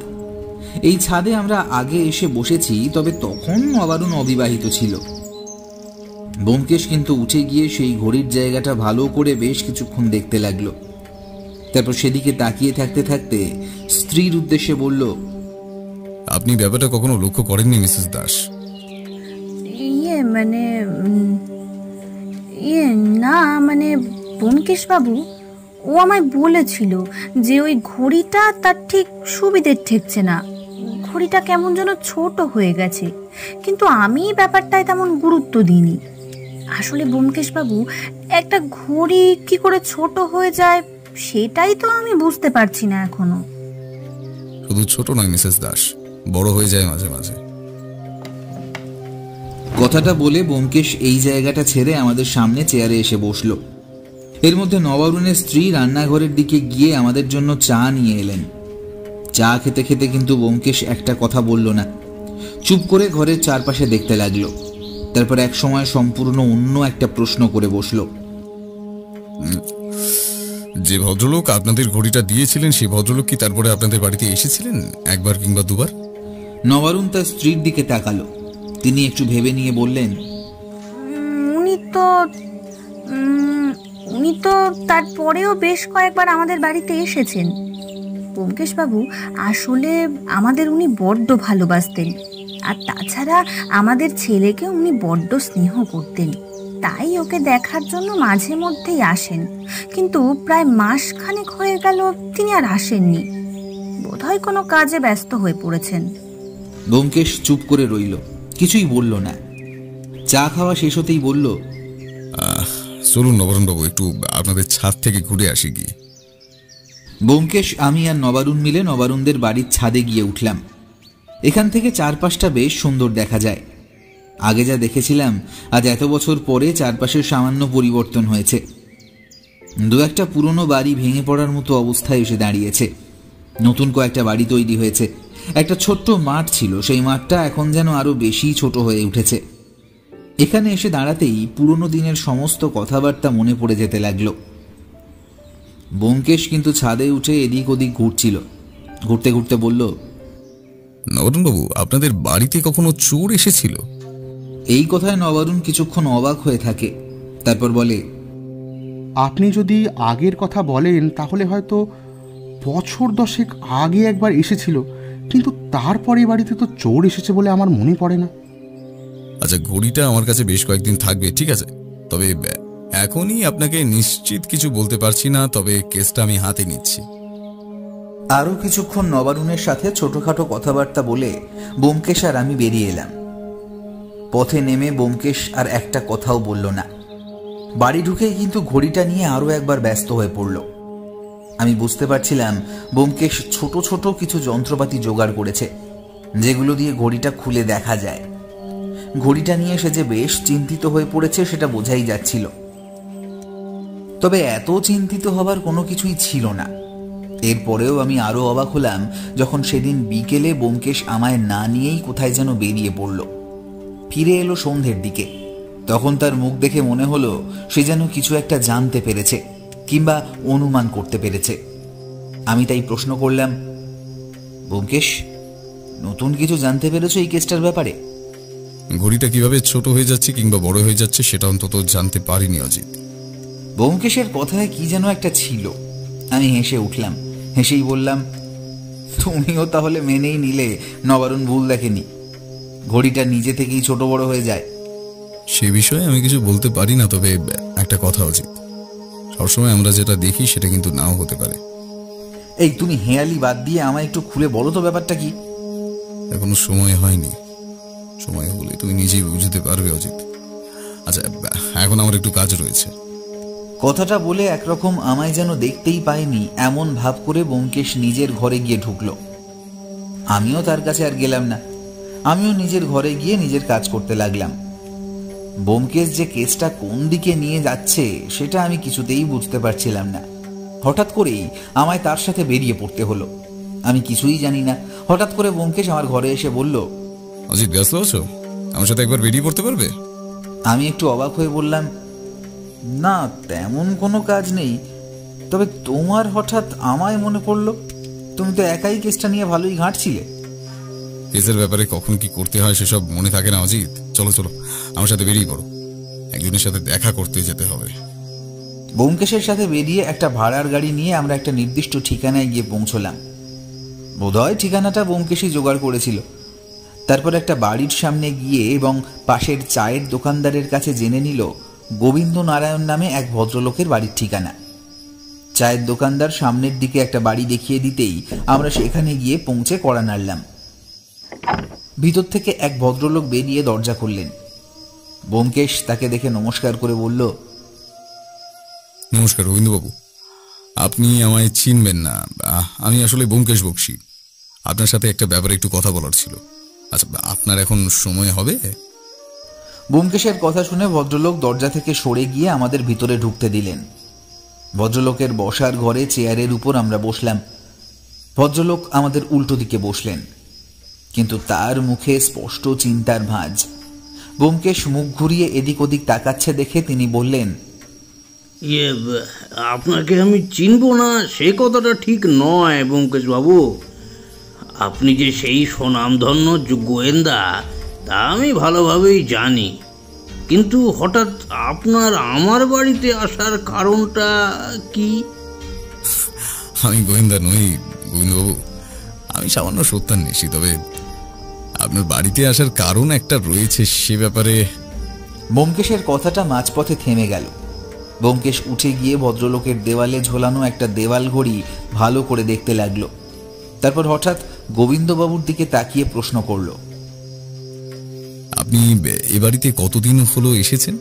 এই ছাদে আমরা আগে এসে বসেছি, তবে তখন নবারুণ অবিবাহিত ছিল। ব্যোমকেশ কিন্তু উঠে গিয়ে সেই ঘড়ির জায়গাটা ভালো করে বেশ কিছুক্ষণ দেখতে লাগলো। তারপর সেদিকে তাকিয়ে থাকতে থাকতে স্ত্রীর উদ্দেশ্যে বলল, আপনি ব্যাপারটা কখনো লক্ষ্য করেননি মিসেস দাস? না, মানে ব্যোমকেশবাবু ও আমায় বলেছিল যে ওই ঘড়িটা তার ঠিক সুবিধের ঠেকছে না, ঘড়িটা কেমন যেন ছোট হয়ে গেছে, কিন্তু আমি ব্যাপারটায় তেমন গুরুত্ব দিইনি। আসলে ব্যোমকেশবাবু, একটা ঘড়ি কি করে ছোট হয়ে যায় সেটাই তো আমি বুঝতে পারছি না এখনো। শুধু ছোট নয় মিসেস দাস, বড় হয়ে যায় মাঝে মাঝে। কথাটা বলে ব্যোমকেশ এই জায়গাটা ছেড়ে আমাদের সামনে চেয়ারে এসে বসলো। এর মধ্যে নবারুণের স্ত্রী রান্নাঘরের দিকে গিয়ে আমাদের জন্য চা নিয়ে এলেন। চা খেতে খেতে কিন্তু ব্যোমকেশ একটা কথা বলল না, চুপ করে ঘরের চারপাশে দেখতে লাগলো। তারপর এক সময় সম্পূর্ণ অন্য একটা প্রশ্ন করে বসলো। যে ভদ্রলোক আপনাদের ঘড়িটা দিয়েছিলেন সেই ভদ্রলোক কি তারপরে আপনাদের বাড়িতে এসেছিলেন একবার কিংবা দুবার? নবারুণ তার স্ত্রীর দিকে তাকালো। তিনি একটু ভেবে নিয়ে বললেন, উনি তো তারপরেও বেশ কয়েকবার আমাদের বাড়িতে এসেছেন। ব্যোমকেশবাবু, আসলে আমাদের উনি বড্ড ভালোবাসতেন, আর তাছাড়া আমাদের ছেলেকে উনি বড্ড স্নেহ করতেন। তাই ওকে দেখার জন্য মাঝে মধ্যেই আসেন, কিন্তু প্রায় মাসখানেক হয়ে গেল তিনি আর আসেননি। বোধহয় কোনো কাজে ব্যস্ত হয়ে পড়েছেন। ব্যোমকেশ চুপ করে রইল, কিছুই বলল না। চা খাওয়া শেষ হতেই বলল, চলুন নবারুণবাবু, একটু আপনাদের ছাদ থেকে ঘুরে আসি গিয়ে। ব্যোমকেশ, আমি আর নবারুণ মিলে নবারুণদের বাড়ির ছাদে গিয়ে উঠলাম। এখান থেকে চারপাশটা বেশ সুন্দর দেখা যায়। আগে যা দেখেছিলাম, আজ এত বছর পরে চারপাশের সামান্য পরিবর্তন হয়েছে। দু একটা পুরনো বাড়ি ভেঙে পড়ার মতো অবস্থায় এসে দাঁড়িয়েছে। নতুন কয়েকটা বাড়ি তৈরি হয়েছে। একটা ছোট্ট মাঠ ছিল, সেই মাঠটা এখন যেন আরো বেশি ছোট হয়ে উঠেছে। এখানে এসে দাঁড়াতেই পুরনো দিনের সমস্ত কথাবার্তা মনে পড়ে যেতে লাগলো। ব্যোমকেশ কিন্তু ছাদে উঠে এদিক ওদিক ঘুরছিল। ঘুরতে ঘুরতে বলল, নবারুণবাবু, আপনাদের বাড়িতে কখনো চোর এসেছিল? এই কথায় নবারুণ কিছুক্ষণ অবাক হয়ে থাকে, তারপর বলে, আপনি যদি আগের কথা বলেন তাহলে হয়তো বছর 10 আগে একবার এসেছিল, কিন্তু তারপরে বাড়িতে তো চোর এসেছে বলে আমার মনে পড়ে না। আচ্ছা, ঘড়িটা আমার কাছে বেশ কয়েকদিন থাকবে, ঠিক আছে? তবে এখনই আপনাকে নিশ্চিত কিছু বলতে পারছি না, তবে কেসটা আমি হাতে নিচ্ছি। আরো কিছুক্ষণ নবারুণের সাথে ছোটখাটো কথাবার্তা বলে ব্যোমকেশ আর আমি বেরিয়ে এলাম। পথে নেমে ব্যোমকেশ আর একটা কথাও বলল না। বাড়ি ঢুকেই কিন্তু ঘড়িটা নিয়ে আরো একবার ব্যস্ত হয়ে পড়ল। আমি বুঝতে পারছিলাম ব্যোমকেশ ছোট ছোট কিছু যন্ত্রপাতি জোগাড় করেছে, যেগুলো দিয়ে ঘড়িটা খুলে দেখা যায়। ঘড়িটা নিয়ে সে যে বেশ চিন্তিত হয়ে পড়েছে সেটা বোঝাই যাচ্ছিল। তবে এত চিন্তিত হবার কোনো কিছুই ছিল না। এরপরেও আমি আরো অবাক হলাম যখন সেদিন বিকেলে ব্যোমকেশ আমায় না নিয়েই কোথায় যেন বেরিয়ে পড়ল। ফিরে এলো সন্ধ্যের দিকে। তখন তার মুখ দেখে মনে হলো সে যেন কিছু একটা জানতে পেরেছে কিংবা অনুমান করতে পেরেছে। আমি তাই প্রশ্ন করলাম, ব্যোমকেশ, নতুন কিছু জানতে পেরেছো এই কেসটার ব্যাপারে? ঘড়িটা কিভাবে ছোট হয়ে যাচ্ছে কিংবা বড় হয়ে যাচ্ছে সেটা অন্তত জানতে পারিনি অজিত। ব্যোমকেশের কথায় কি যেন একটা ছিল। আমি হেসে উঠলাম। হেসেই বললাম, তুমিও তাহলে মেনেই নিলে নবারুণ ভুল দেখেনি, ঘড়িটা নিজে থেকেই ছোট বড় হয়ে যায়। সে বিষয়ে আমি কিছু বলতে পারি না, তবে একটা কথা অজিত, সবসময় আমরা যেটা দেখি সেটা কিন্তু নাও হতে পারে। এই তুমি হেয়ালি বাদ দিয়ে আমায় একটু খুলে বলো তো ব্যাপারটা কি? এখনো সময় হয়নি, সময় হলে তুমি নিজেই বুঝতে পারবে অজিত। আচ্ছা, এখন আমার একটু কাজ রয়েছে। কথাটা বলে একরকম আমায় যেন দেখতেই পায়নি এমন ভাব করে ব্যোমকেশ নিজের ঘরে গিয়ে ঢুকলো। আমিও তার কাছে আর গেলাম না। আমিও নিজের ঘরে গিয়ে নিজের কাজ করতে লাগলাম। ব্যোমকেশ যে কেসটা কোন দিকে নিয়ে যাচ্ছে সেটা আমি কিছুতেই বুঝতে পারছিলাম না। হঠাৎ করেই আমায় তার সাথে বেরিয়ে পড়তে হলো। আমি কিছুই জানি না। হঠাৎ করে ব্যোমকেশ আমার ঘরে এসে বলল, অজিত, ব্যস্ত আছো? আমার সাথে একবার বেরিয়ে পড়তে পারবে? আমি একটু অবাক হয়ে বললাম, না, তেমন কোনো কাজ নেই, তবে তোমার হঠাৎ আমায় মনে পড়লো। তুমি তো একাই কেসটা নিয়ে ভালোই ঘাঁটছিলে। কেসের ব্যাপারে কখন কি করতে হয় সেসব মনে থাকে না অজিত। চলো চলো, আমার সাথে বেরিয়ে পড়ো, একজনের সাথে দেখা করতে যেতে হবে। ব্যোমকেশের সাথে বেরিয়ে একটা ভাড়ার গাড়ি নিয়ে আমরা একটা নির্দিষ্ট ঠিকানায় গিয়ে পৌঁছলাম। বোধহয় ঠিকানাটা ব্যোমকেশই জোগাড় করেছিল। তারপর একটা বাড়ির সামনে গিয়ে এবং পাশের চায়ের দোকানদারের কাছে জেনে নিল গোবিন্দ নারায়ণ নামে এক ভদ্রলোকের বাড়ির ঠিকানা। চায়ের দোকানদার সামনের দিকে একটা বাড়ি দেখিয়ে দিতেই আমরা সেখানে গিয়ে পৌঁছে কড়া নাড়লাম। ভিতর থেকে এক ভদ্রলোক বেরিয়ে দরজা খুললেন। ব্যোমকেশ তাকে দেখে নমস্কার করে বলল, নমস্কার গোবিন্দবাবু, আপনি আমায় চিনবেন না, আমি আসলে ব্যোমকেশ বক্সী। আপনার সাথে একটা ব্যাপারে একটু কথা বলার ছিল। আচ্ছা, আপনার এখন সময় হবে? ব্যোমকেশের কথা শুনে ভদ্রলোক দরজা থেকে সরে গিয়ে আমাদের ভিতরে ঢুকতে দিলেন। ভদ্রলোকের বসার ঘরে চেয়ারের উপর আমরা বসলাম। ভদ্রলোক আমাদের উল্টো দিকে বসলেন, কিন্তু তার মুখে স্পষ্ট চিন্তার ভাঁজ। ব্যোমকেশ মুখ ঘুরিয়ে এদিক ওদিক তাকাচ্ছে দেখে তিনি বললেন, আপনাকে আমি চিনব না সে কথাটা ঠিক নয় ব্যোমকেশ বাবু। আপনি যে সেই স্বনামধন্য গোয়েন্দা তা আমি ভালোভাবেই জানি, কিন্তু হঠাৎ আপনার আমার বাড়িতে আসার কারণটা কি? আমি গোয়েন্দা নই গোবিন্দবাবু, আমি সামান্য সত্যান্বেষী। তবে আপনার বাড়িতে আসার কারণ একটা রয়েছে, সে ব্যাপারে। ব্যোমকেশের কথাটা মাঝপথে থেমে গেল। ব্যোমকেশ উঠে গিয়ে ভদ্রলোকের দেওয়ালে ঝোলানো একটা দেওয়াল ঘড়ি ভালো করে দেখতে লাগলো। তারপর হঠাৎ গোবিন্দবাবুর দিকে তাকিয়ে প্রশ্ন করল, আপনি এ বাড়িতে কতদিন হলো এসেছেন?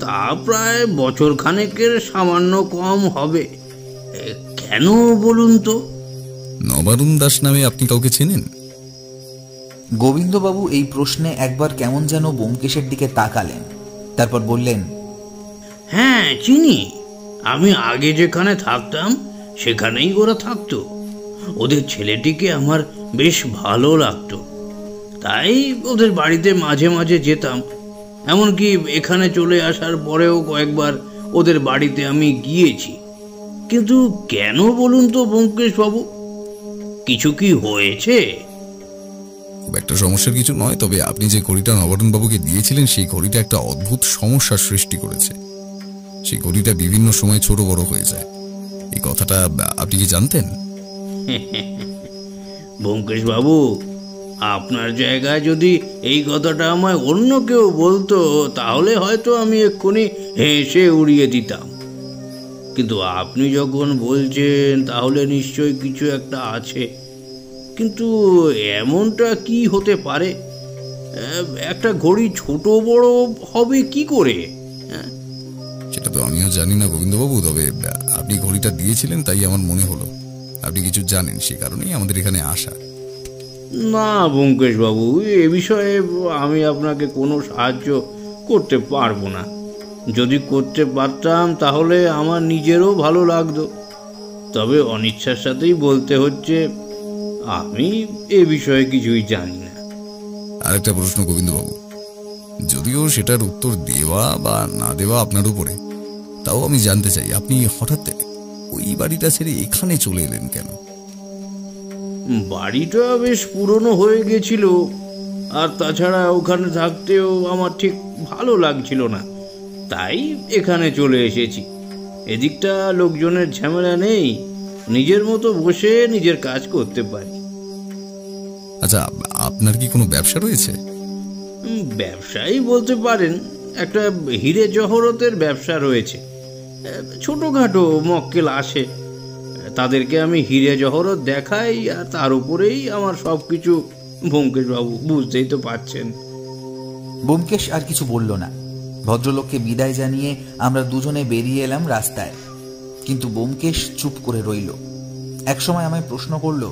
তা প্রায় বছর খানেকের সামান্য কম হবে। কেন বলুন তো? নবারুণ দাস নামে আপনি কাউকে চেনেন? গোবিন্দবাবু এই প্রশ্নে একবার কেমন যেন ব্যোমকেশের দিকে তাকালেন, তারপর বললেন, হ্যাঁ চিনি। আমি আগে যেখানে থাকতাম সেখানেই ওরা থাকতো। ওদের ছেলেটিকে আমার বেশ ভালো লাগতো, তাই ওদের বাড়িতে মাঝে মাঝে যেতাম। এমনকি এখানে চলে আসার পরেও কয়েকবার ওদের বাড়িতে আমি গিয়েছি। কিন্তু কেন বলুন তো ব্যোমকেশ বাবু, কিছু কি হয়েছে? খুব একটা সমস্যার কিছু নয়, তবে আপনি যে ঘড়িটা নবারুণ বাবুকে দিয়েছিলেন সেই ঘড়িটা একটা অদ্ভুত সমস্যার সৃষ্টি করেছে। সেই ঘড়িটা বিভিন্ন সময় ছোট বড় হয়ে যায়। এই কথাটা আপনি কি জানতেন? ব্যোমকেশ বাবু, আপনার জায়গায় যদি এই কথাটা আমায় অন্য কেউ বলতো তাহলে হয়তো আমি এক্ষুনি হেসে উড়িয়ে দিতাম, কিন্তু আপনি যখন বলছেন তাহলে নিশ্চয়ই কিছু একটা আছে। কিন্তু এমনটা কি হতে পারে? একটা ঘড়ি ছোট বড় হবে কি করে? সেটা তো আমিও জানি না গোবিন্দবাবু, তবে আপনি ঘড়িটা দিয়েছিলেন তাই আমার মনে হলো আপনি কিছু জানেন, সে কারণেই আমাদের এখানে আসা। না ব্যোমকেশ বাবু, এ বিষয়ে আমি আপনাকে কোনো সাহায্য করতে পারবো না। যদি করতে পারতাম তাহলে আমার নিজেরও ভালো লাগতো, তবে অনিচ্ছার সাথেই বলতে হচ্ছে আমি এ বিষয়ে কিছুই জানি না। আরেকটা প্রশ্ন গোবিন্দবাবু, যদিও সেটার উত্তর দেওয়া বা না দেওয়া আপনার উপরে, তাও আমি জানতে চাই আপনি হঠাৎ ওই বাড়িটা ছেড়ে এখানে চলে এলেন কেন? বাড়িটা বেশ পুরনো হয়ে গেছিল, আর তাছাড়া ওখানে থাকতেও আমার ঠিক ভালো লাগছিল না, তাই এখানে চলে এসেছি। এদিকটা লোকজনের ঝামেলা নেই, নিজের মতো বসে নিজের কাজ করতে পারি। আচ্ছা, আপনার কি কোনো ব্যবসা রয়েছে? ব্যবসায়ী বলতে পারেন, একটা হিরে জহরতের ব্যবসা রয়েছে। ছোটোখাটো মক্কেল আসে, তাদেরকে আমি হিরে জহরত দেখাই, আর তার উপরেই আমার সব কিছু। ব্যোমকেশ বাবু বুঝতেই তো পারছেন। ব্যোমকেশ আর কিছু বলল না। ভদ্রলোককে বিদায় জানিয়ে আমরা দুজনে বেরিয়ে এলাম রাস্তায়, কিন্তু ব্যোমকেশ চুপ করে রইল। একসময় আমায় প্রশ্ন করল,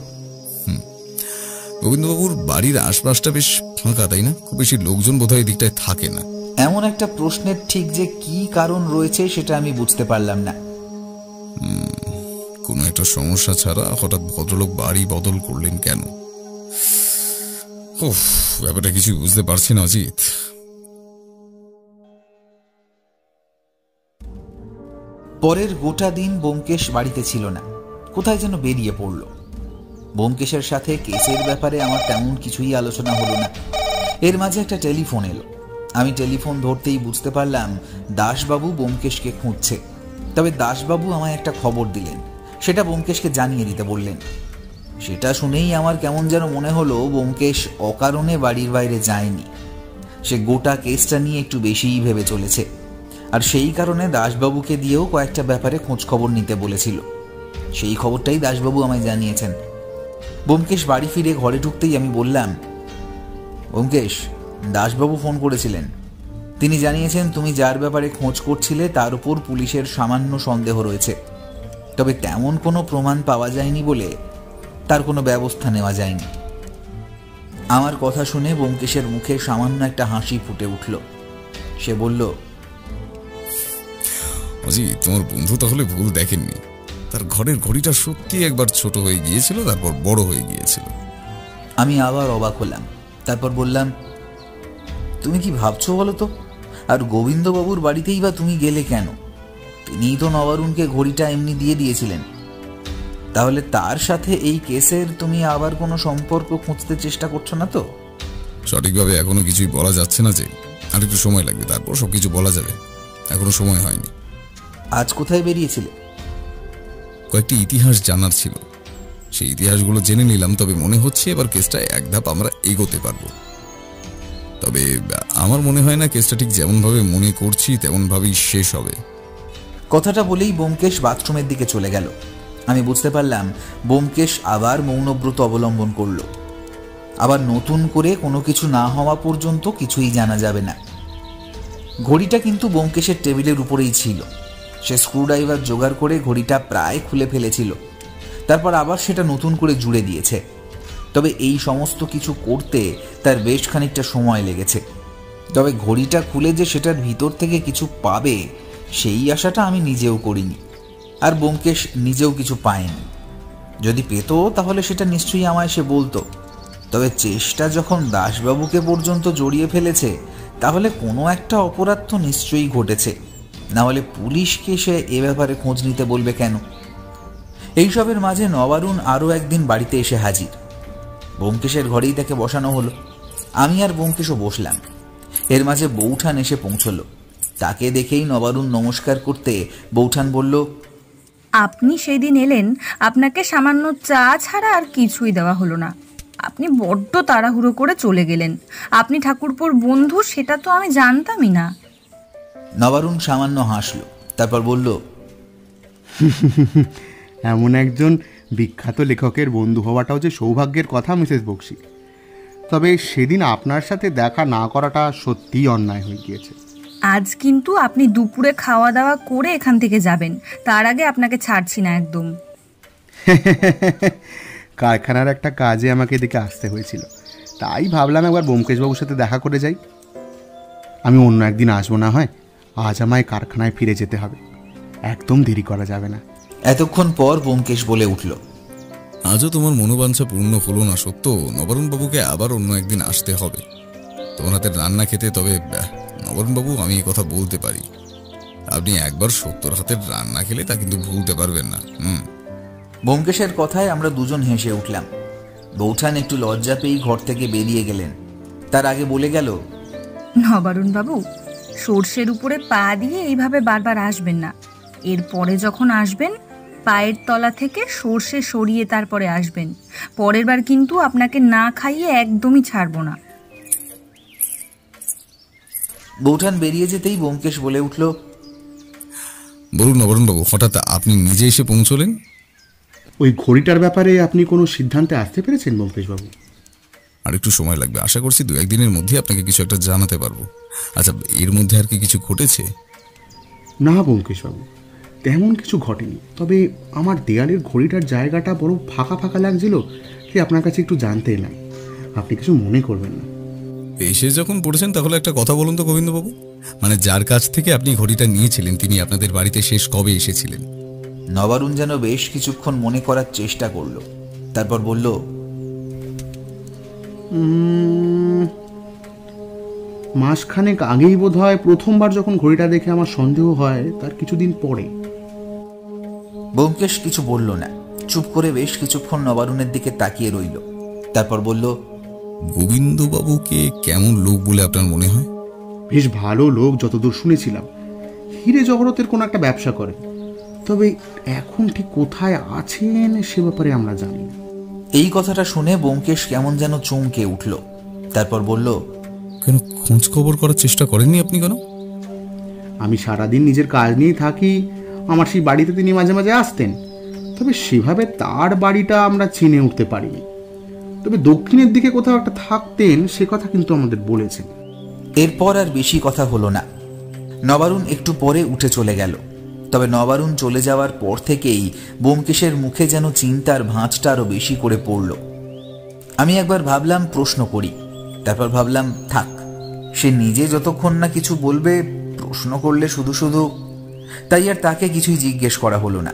গোবিন্দবাবুর বাড়ির আশপাশটা বেশ ফাঁকা, তাই না? খুব বেশি লোকজন বোধহয় দিকটায় থাকে না। এমন একটা প্রশ্নের ঠিক যে কি কারণ রয়েছে সেটা আমি বুঝতে পারলাম না। কোনো একটা সমস্যা ছাড়া হঠাৎ ভদ্রলোক বাড়ি বদল করলেন কেন? ব্যাপারটা কিছু বুঝতে পারছি না অজিত। পরের গোটা দিন ব্যোমকেশ বাড়িতে ছিল না, কোথায় যেন বেরিয়ে পড়ল। ব্যোমকেশের সাথে কেসের ব্যাপারে আমার তেমন কিছুই আলোচনা হলো না। এর মাঝে একটা টেলিফোন এলো। আমি টেলিফোন ধরতেই বুঝতে পারলাম দাসবাবু ব্যোমকেশকে খুঁজছে। তবে দাসবাবু আমায় একটা খবর দিলেন, সেটা ব্যোমকেশকে জানিয়ে দিতে বললেন। সেটা শুনেই আমার কেমন যেন মনে হলো ব্যোমকেশ অকারণে বাড়ির বাইরে যায়নি। সে গোটা কেসটা নিয়ে একটু বেশিই ভেবে চলেছে, আর সেই কারণে দাসবাবুকে দিয়েও কয়েকটা ব্যাপারে খোঁজ খবর নিতে বলেছিল। সেই খবরটাই দাসবাবু আমায় জানিয়েছেন। ব্যোমকেশ বাড়ি ফিরে ঘরে ঢুকতেই আমি বললাম, ব্যোমকেশ, দাসবাবু ফোন করেছিলেন। তিনি জানিয়েছেন তুমি যার ব্যাপারে খোঁজ করছিলে তার উপর পুলিশের সামান্য সন্দেহ রয়েছে, তবে তেমন কোনো প্রমাণ পাওয়া যায়নি বলে তার কোনো ব্যবস্থা নেওয়া যায়নি। আমার কথা শুনে ব্যোমকেশের মুখে সামান্য একটা হাসি ফুটে উঠল। সে বলল, অজিত, তোমার বন্ধু তাহলে ভুল দেখেননি। তার ঘরের ঘড়িটা সত্যি একবার ছোট হয়ে গিয়েছিল, তারপর বড় হয়ে গিয়েছিল। আমি আবার অবাক হলাম। তারপর বললাম, তুমি কি ভাবছো বলো তো? আর গোবিন্দবাবুর বাড়িতেই বা তুমি গেলে কেন? তিনিই তো নবারুণকে ঘড়িটা এমনি দিয়ে দিয়েছিলেন। তাহলে তার সাথে এই কেসের তুমি আবার কোনো সম্পর্ক খুঁজতে চেষ্টা করছো না তো? সঠিকভাবে এখনো কিছুই বলা যাচ্ছে না যে, আর একটু সময় লাগবে, তারপর সবকিছু বলা যাবে। এখনো সময় হয়নি। আজ কোথায় বেরিয়েছিলে? কয়েকটি ইতিহাস জানার ছিল, সেই ইতিহাসগুলো জেনে নিলাম। তবে মনে হচ্ছে এবার কেসটা এক ধাপ আমরা এগোতে পারবো। তবে আমার মনে হয় না কেসটা ঠিক যেমনভাবে মনে করছি তেমনভাবেই শেষ হবে। কথাটা বলেই ব্যোমকেশ বাথরুমের দিকে চলে গেল। আমি বুঝতে পারলাম ব্যোমকেশ আবার মৌনব্রত অবলম্বন করলো। আবার নতুন করে কোনো কিছু না হওয়া পর্যন্ত কিছুই জানা যাবে না। ঘড়িটা কিন্তু ব্যোমকেশের টেবিলের উপরেই ছিল। সে স্ক্রুড্রাইভার জোগাড় করে ঘড়িটা প্রায় খুলে ফেলেছিল, তারপর আবার সেটা নতুন করে জুড়ে দিয়েছে। তবে এই সমস্ত কিছু করতে তার বেশ খানিকটা সময় লেগেছে। তবে ঘড়িটা খুলে যে সেটার ভিতর থেকে কিছু পাবে সেই আশাটা আমি নিজেও করিনি, আর ব্যোমকেশ নিজেও কিছু পায়নি। যদি পেত তাহলে সেটা নিশ্চয়ই আমায় সে বলতো। তবে চেষ্টা যখন দাসবাবুকে পর্যন্ত জড়িয়ে ফেলেছে, তাহলে কোনো একটা অপরাধ তো নিশ্চয়ই ঘটেছে, না হলে পুলিশকে সে এ ব্যাপারে খোঁজ নিতে বলবে কেন? এইসবের মাঝে নবারুণ আরও একদিন বাড়িতে এসে হাজির। ব্যোমকেশের ঘরেই তাকে বসানো হলো। আমি আর ব্যোমকেশও বসলাম। এর মাঝে বৌঠান এসে পৌঁছল। তাকে দেখেই নবারুণ নমস্কার করতে বৌঠান বলল, আপনি সেই দিন এলেন, আপনাকে সামান্য চা ছাড়া আর কিছুই দেওয়া হলো না। আপনি বড্ড তাড়াহুড়ো করে চলে গেলেন। আপনি ঠাকুরপোর বন্ধু সেটা তো আমি জানতামই না। নবারুণ সামান্য হাসল, তারপর বলল, এমন একজন বিখ্যাত লেখকের বন্ধু হওয়াটাও যে সৌভাগ্যের কথা মিসেস বক্সী। তবে সেদিন আপনার সাথে দেখা না করাটা সত্যিই অন্যায় হয়ে গিয়েছে। আজ কিন্তু আপনি দুপুরে খাওয়া দাওয়া করে এখান থেকে যাবেন, তার আগে আপনাকে ছাড়ছি না একদম। কারখানার একটা কাজে আমাকে এদিকে আসতে হয়েছিল, তাই ভাবলাম একবার ব্যোমকেশবাবুর সাথে দেখা করে যাই। আমি অন্য একদিন আসবো না হয়, আজ আমায় কারখানায় ফিরে যেতে হবে, একদম দেরি করা যাবে না। এতক্ষণ পর ব্যোমকেশ বলে উঠল, আজও তোমার মনোবাঞ্ছা পূর্ণ হলো না সত্য। নবারুণবাবুকে আবার অন্য একদিন আসতে হবে তোমার হাতের রান্না খেতে। তবে নবারুণবাবু, আমি এই কথা বলতে পারি, আপনি একবার সত্যর হাতের রান্না খেলে তা কিন্তু ভুলতে পারবেন না। ব্যোমকেশের কথায় আমরা দুজন হেসে উঠলাম। বৌঠান একটু লজ্জা পেয়েই ঘর থেকে বেরিয়ে গেলেন। তার আগে বলে গেল, নবারুণ বাবু, সর্ষের উপরে পা দিয়ে এইভাবে বারবার আসবেন না। এরপরে যখন আসবেন, পায়ের তলা থেকে সর্ষে সরিয়ে তারপরে আসবেন। পরের বার কিন্তু আপনাকে না খাইয়ে একদমই ছাড়বো না। বৌঠান বেরিয়ে যেতেই ব্যোমকেশ বলে উঠল, বলুন নবারুণবাবু, হঠাৎ আপনি নিজে এসে পৌঁছলেন? ওই ঘড়িটার ব্যাপারে আপনি কোনো সিদ্ধান্তে আসতে পেরেছেন ব্যোমকেশবাবু? আর একটু সময় লাগবে, আশা করছি 2-1 দিনের মধ্যে আপনাকে কিছু একটা জানাতে পারবো। আচ্ছা, এর মধ্যে আর কি কিছু ঘটেছে? না ব্যোমকেশবাবু, তেমন কিছু ঘটেনি। তবে আমার দেয়ালের ঘড়িটার জায়গাটা বড় ফাঁকা ফাঁকা লাগছিল, যে আপনার কাছে একটু জানতে এলাম। আপনি কিছু মনে করবেন না। এসে যখন পড়েছেন তাহলে একটা কথা বলুন তো গোবিন্দবাবু, মানে যার কাছ থেকে আপনি ঘড়িটা নিয়েছিলেন তিনি আপনাদের বাড়িতে শেষ কবে এসেছিলেন? নবারুণ যেন বেশ কিছুক্ষণ মনে করার চেষ্টা করল, তারপর বলল, মাসখানেক আগেই বোধ হয় প্রথমবার যখন ঘড়িটা দেখে আমার সন্দেহ হয়, তার কিছুদিন পরে। ব্যোমকেশ কিছু বলল না, চুপ করে বেশ কিছুক্ষণ নবারুণের দিকে তাকিয়ে রইল। তারপর বলল, গোবিন্দবাবুকে কেমন লোক বলে আপনার মনে হয়? বেশ ভালো লোক, যতদূর শুনেছিলাম। হিরে জগরতের কোনো একটা ব্যবসা করেন, তবে এখন ঠিক কোথায় আছেন সে ব্যাপারে আমরা জানি না। এই কথাটা শুনে ব্যোমকেশ কেমন যেন চমকে উঠল। তারপর বলল, কেন খোঁজ খবর করার চেষ্টা করেননি আপনি কেন? আমি সারাদিন নিজের কাজ নিয়েই থাকি, আমার সেই বাড়িতে তিনি মাঝে মাঝে আসতেন, তবে সেভাবে তার বাড়িটা আমরা চিনে উঠতে পারিনি। তবে দক্ষিণের দিকে কোথাও একটা থাকতেন, সে কথা কিন্তু আমাদের বলেছেন। এরপর আর বেশি কথা হলো না। নবারুণ একটু পরে উঠে চলে গেল। তবে নবারুণ চলে যাওয়ার পর থেকেই ব্যোমকেশের মুখে যেন চিন্তার ভাঁজটা আরো বেশি করে পড়ল। আমি একবার ভাবলাম প্রশ্ন করি, তারপর ভাবলাম থাক, সে নিজে যতক্ষণ না কিছু বলবে, প্রশ্ন করলে শুধু শুধু, তাই আর তাকে কিছুই জিজ্ঞেস করা হলো না।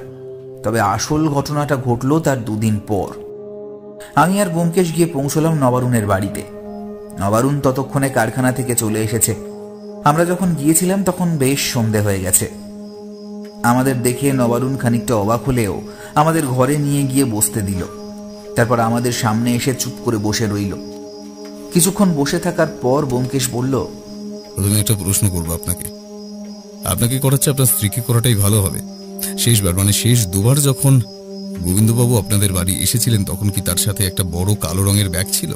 তবে আসল ঘটনাটা ঘটল তার 2 দিন পর। আমি আর ব্যোমকেশ গিয়ে পৌঁছলাম নবারুণের বাড়িতে। নবারুণ ততক্ষণে কারখানা থেকে চলে এসেছে। আমরা যখন গিয়েছিলাম তখন বেশ সন্ধে হয়ে গেছে। আমাদের দেখে নবারুণ খানিকটা অবাক হলেও আমাদের ঘরে নিয়ে গিয়ে বসতে দিল। তারপর আমাদের সামনে এসে চুপ করে বসে রইল। কিছুক্ষণ বসে থাকার পর ব্যোমকেশ বলল, প্রথমে একটা প্রশ্ন করবো আপনাকে। আপনাকে করাচ্ছে আপনার স্ত্রীকে করাটাই ভালো হবে। শেষবার, মানে শেষ 2বার যখন গোবিন্দবাবু আপনাদের বাড়ি এসেছিলেন, তখন কি তার সাথে একটা বড় কালো রঙের ব্যাগ ছিল?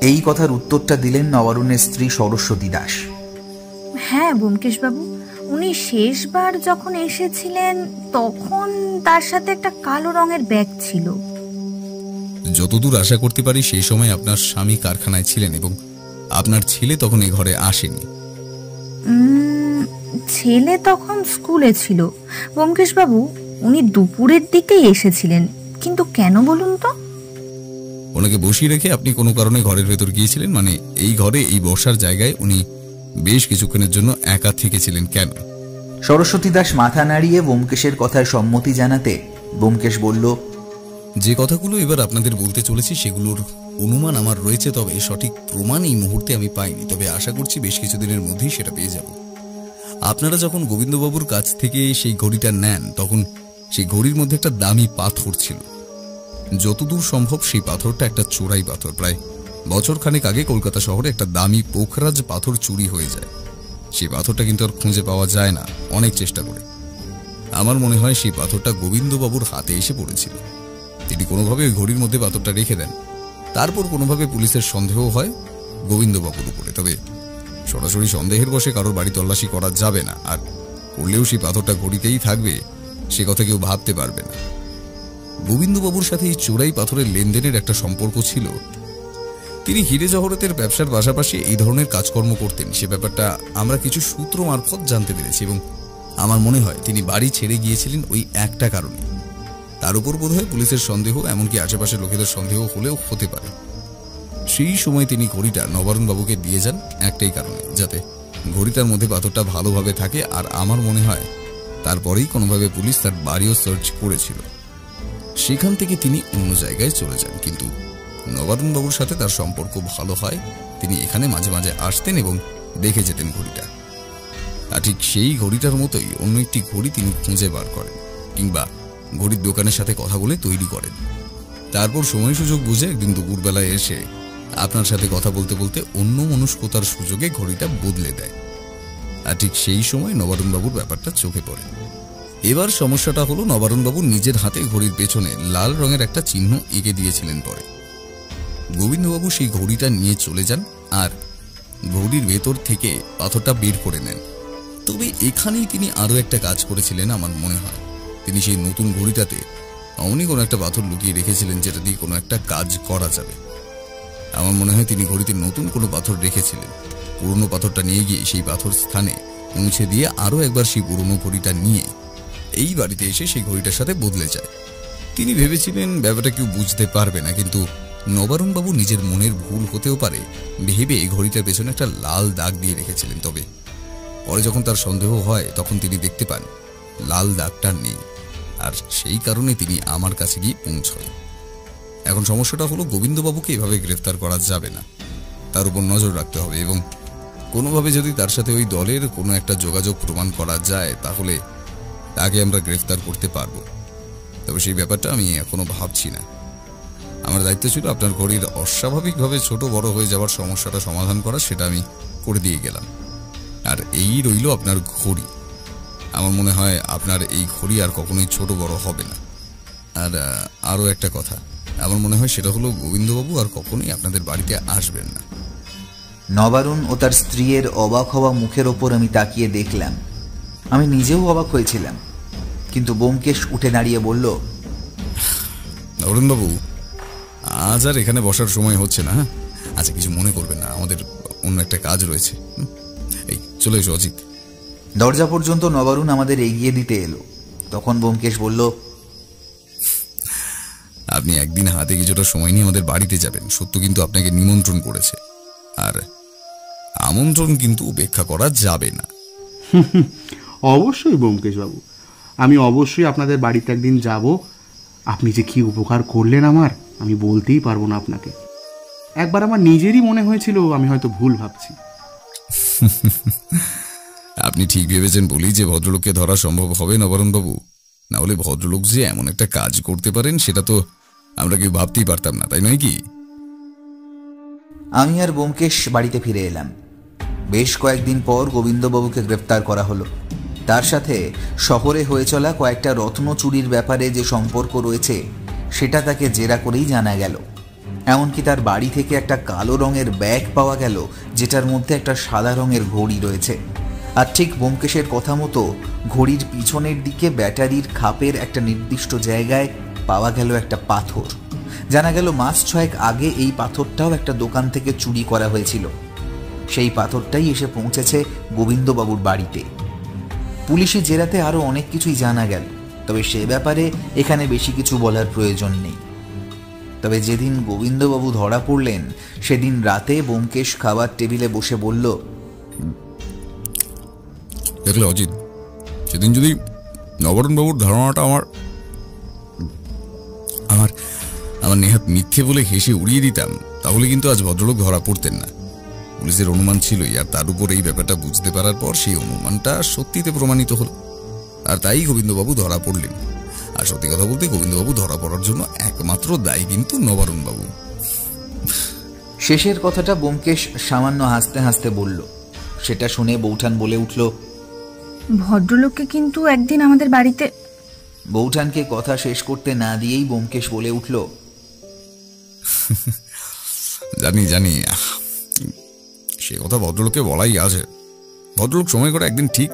এই কথার উত্তরটা দিলেন নবারুণের স্ত্রী সরস্বতী দাস। হ্যাঁ ব্যোমকেশবাবু, উনি শেষবার যখন এসেছিলেন তখন তার সাথে একটা কালো রঙের ব্যাগ ছিল। যতদূর আশা করতে পারি সেই সময় আপনার স্বামী কারখানায় ছিলেন এবং আপনার ছেলে তখন এই ঘরে আসেনি। ছেলে তখন স্কুলে ছিল ব্যোমকেশবাবু। উনি দুপুরের দিকেই এসেছিলেন, কিন্তু কেন বলুন তো? ওনাকে বসিয়ে রেখে আপনি কোনো কারণে ঘরের ভেতর গিয়েছিলেন, মানে এই ঘরে এই বসার জায়গায় উনি বেশ কিছুক্ষণের জন্য একা থেকেছিলেন কেন? সরস্বতী দাস মাথা নাড়িয়ে ব্যোমকেশের কথায় সম্মতি জানাতে ব্যোমকেশ বলল, যে কথাগুলো এবার আপনাদের বলতে চলেছি সেগুলোর অনুমান আমার রয়েছে, তবে সঠিক প্রমাণ এই মুহূর্তে আমি পাইনি। তবে আশা করছি বেশ কিছুদিনের মধ্যেই সেটা পেয়ে যাব। আপনারা যখন গোবিন্দবাবুর কাছ থেকে সেই ঘড়িটা নেন তখন সেই ঘড়ির মধ্যে একটা দামি পাথর ছিল। যতদূর সম্ভব সেই পাথরটা একটা চোরাই পাথর। প্রায় বছরখানেক আগে কলকাতা শহরে একটা দামি পোখরাজ পাথর চুরি হয়ে যায়। সেই পাথরটা কিন্তু আর খুঁজে পাওয়া যায় না অনেক চেষ্টা করে। আমার মনে হয় সেই পাথরটা গোবিন্দবাবুর হাতে এসে পড়েছিল। তিনি কোনোভাবে ওই ঘড়ির মধ্যে পাথরটা রেখে দেন। তারপর কোনোভাবে পুলিশের সন্দেহ হয় গোবিন্দবাবুর উপরে। তবে সরাসরি সন্দেহের বশে কারোর বাড়ি তল্লাশি করা যাবে না, আর করলেও সেই পাথরটা ঘড়িতেই থাকবে সে কথা কেউ ভাবতে পারবে না। গোবিন্দবাবুর সাথে এই চোরাই পাথরের লেনদেনের একটা সম্পর্ক ছিল। তিনি হিরে জহরতের ব্যবসার পাশাপাশি এই ধরনের কাজকর্ম করতেন, সে ব্যাপারটা আমরা কিছু সূত্র মারফত জানতে পেরেছি এবং আমার মনে হয় তিনি বাড়ি ছেড়ে গিয়েছিলেন ওই একটা কারণে। তার উপর বোধহয় পুলিশের সন্দেহ, এমনকি আশেপাশের লোকেদের সন্দেহ হলেও হতে পারে। সেই সময় তিনি ঘড়িটা নবারুণবাবুকে দিয়ে যান একটাই কারণে, যাতে ঘড়িটার মধ্যে পাথরটা ভালোভাবে থাকে। আর আমার মনে হয় তারপরেই কোনোভাবে পুলিশ তার বাড়িও সার্চ করেছিল। সেখান থেকে তিনি অন্য জায়গায় চলে যান, কিন্তু নবারুণবাবুর সাথে তার সম্পর্ক ভালো হয়। তিনি এখানে মাঝে মাঝে আসতেন এবং দেখে যেতেন ঘড়িটা। আর ঠিক সেই ঘড়িটার মতোই অন্য একটি ঘড়ি তিনি খুঁজে বার করেন, কিংবা ঘড়ির দোকানের সাথে কথা বলে তৈরি করেন। তারপর সময় সুযোগ বুঝে একদিন দুপুরবেলায় এসে আপনার সাথে কথা বলতে বলতে অন্য মনস্কতার সুযোগে ঘড়িটা বদলে দেয়। আর ঠিক সেই সময় নবারুণবাবুর ব্যাপারটা চোখে পড়ে। এবার সমস্যাটা হলো, নবারুণবাবু নিজের হাতে ঘড়ির পেছনে লাল রঙের একটা চিহ্ন এঁকে দিয়েছিলেন। পরে গোবিন্দবাবু সেই ঘড়িটা নিয়ে চলে যান আর ঘড়ির ভেতর থেকে পাথরটা বের করে নেন। তবে এখানেই তিনি আরও একটা কাজ করেছিলেন আমার মনে হয়। তিনি সেই নতুন ঘড়িটাতে অমনি কোনো একটা পাথর লুকিয়ে রেখেছিলেন, যেটা দিয়ে কোনো একটা কাজ করা যাবে। আমার মনে হয় তিনি ঘড়িতে নতুন কোনো পাথর রেখেছিলেন। পুরনো পাথরটা নিয়ে গিয়ে সেই পাথর স্থানে মুছে দিয়ে আরও একবার সেই পুরনো ঘড়িটা নিয়ে এই বাড়িতে এসে সেই ঘড়িটার সাথে বদলে যায়। তিনি ভেবেছিলেন ব্যাপারটা কেউ বুঝতে পারবে না, কিন্তু নবারুণবাবু নিজের মনের ভুল হতেও পারে ভেবে ঘড়িটার পেছনে একটা লাল দাগ দিয়ে রেখেছিলেন। তবে পরে যখন তার সন্দেহ হয় তখন তিনি দেখতে পান লাল দাগটা নেই, আর সেই কারণে তিনি আমার কাছে গিয়ে পৌঁছয়। এখন সমস্যাটা হলো, গোবিন্দবাবুকে এভাবে গ্রেফতার করা যাবে না, তার উপর নজর রাখতে হবে এবং কোনোভাবে যদি তার সাথে ওই দলের কোনো একটা যোগাযোগ প্রমাণ করা যায় তাহলে তাকে আমরা গ্রেফতার করতে পারবো। তবে সেই ব্যাপারটা আমি এখনো ভাবছি না। আমার দায়িত্ব ছিল আপনার ঘড়ির অস্বাভাবিকভাবে ছোট বড় হয়ে যাওয়ার সমস্যাটা সমাধান করা, সেটা আমি করে দিয়ে গেলাম। আর এই রইল আপনার ঘড়ি। আমার মনে হয় আপনার এই ঘড়ি আর কখনোই ছোট বড় হবে না। আর আরও একটা কথা আমার মনে হয়, সেটা হলো গোবিন্দবাবু আর কখনোই আপনাদের বাড়িতে আসবেন না। নবারুণ ও তার স্ত্রীর অবাক হওয়া মুখের ওপর আমি তাকিয়ে দেখলাম। আমি নিজেও অবাক হয়েছিলাম, কিন্তু ব্যোমকেশ উঠে দাঁড়িয়ে বলল, নবরুণবাবু, আজ আর এখানে বসার সময় হচ্ছে না। আচ্ছা, কিছু মনে করবেন না, আমাদের অন্য একটা কাজ রয়েছে। এই চলে এসো অজিত। দরজা পর্যন্ত নবারুণ আমাদের এগিয়ে দিতে এলো। তখন ব্যোমকেশ বলল, আপনি একদিন হাতে কিছুটা সময় নিয়ে আমাদের বাড়িতে যাবেন। সত্য কিন্তু আপনাকে নিমন্ত্রণ করেছে, আর আমন্ত্রণ কিন্তু উপেক্ষা করা যাবে না। অবশ্যই ব্যোমকেশবাবু, আমি অবশ্যই আপনাদের বাড়িতে একদিন যাব। আপনি যে কী উপকার করলেন আমার, আমি বলতেই পারবো না আপনাকে। একবার আমার নিজেরই মনে হয়েছিল আমি হয়তো ভুল ভাবছি। আপনি ঠিক ভেবেছেন বলেই যে ভদ্রলোককে ধরা সম্ভব হবে নবারুণবাবু, না হলে ভদ্রলোক যে এমন একটা কাজ করতে পারেন সেটা তো আমরা কেউ ভাবতেই পারতাম না, তাই নয় কি? আমি আর ব্যোমকেশ বাড়িতে ফিরে এলাম। বেশ কয়েকদিন পর গোবিন্দবাবুকে গ্রেপ্তার করা হলো। তার সাথে শহরে হয়ে চলা কয়েকটা রত্ন চুরির ব্যাপারে যে সম্পর্ক রয়েছে সেটা তাকে জেরা করেই জানা গেল। এমনকি তার বাড়ি থেকে একটা কালো রঙের ব্যাগ পাওয়া গেল, যেটার মধ্যে একটা সাদা রঙের ঘড়ি রয়েছে। আর ঠিক ব্যোমকেশের কথা মতো ঘড়ির পিছনের দিকে ব্যাটারির খাপের একটা নির্দিষ্ট জায়গায় পাওয়া গেল একটা পাথর। জানা গেল মাস 6 আগে এই পাথরটাও একটা দোকান থেকে চুরি করা হয়েছিল। সেই পাথরটাই এসে পৌঁছেছে গোবিন্দবাবুর বাড়িতে। পুলিশি জেরাতে আরো অনেক কিছুই জানা গেল, তবে সে ব্যাপারে এখানে বেশি কিছু বলার প্রয়োজন নেই। তবে যেদিন গোবিন্দবাবু ধরা পড়লেন সেদিন রাতে ব্যোমকেশ খাবার টেবিলে বসে বলল, দেখলে অজিত, সেদিন যদি নবারুণবাবুর ধারণাটা আমার আমার আমার নেহাত মিথ্যে বলে হেসে উড়িয়ে দিতাম, তাহলে কিন্তু আজ ভদ্রলোক ধরা পড়তেন না। পুলিশের অনুমান ছিলই, আর তার উপর এই ব্যাপারটা বুঝতে পারার পর সেই অনুমানটা সত্যিতে প্রমাণিত হল, আর তাই গোবিন্দবাবু ধরা পড়লেন। আর সত্যি কথা বলতে গোবিন্দবাবু ধরা পড়ার জন্য একমাত্র দায়ী কিন্তু নবারুণবাবু। শেষের কথাটা ব্যোমকেশ সামান্য হাসতে হাসতে বলল। সেটা শুনে বৌঠান বলে উঠল, ভদ্রলোককে কিন্তু একদিন আমাদের বাড়িতে। বৌঠানকে কথা শেষ করতে না দিয়েই ব্যোমকেশ বলে উঠল, জানি জানি, সে কথা ভদ্রলোককে বলাই আছে। ভদ্রলোক সময় করে একদিন ঠিক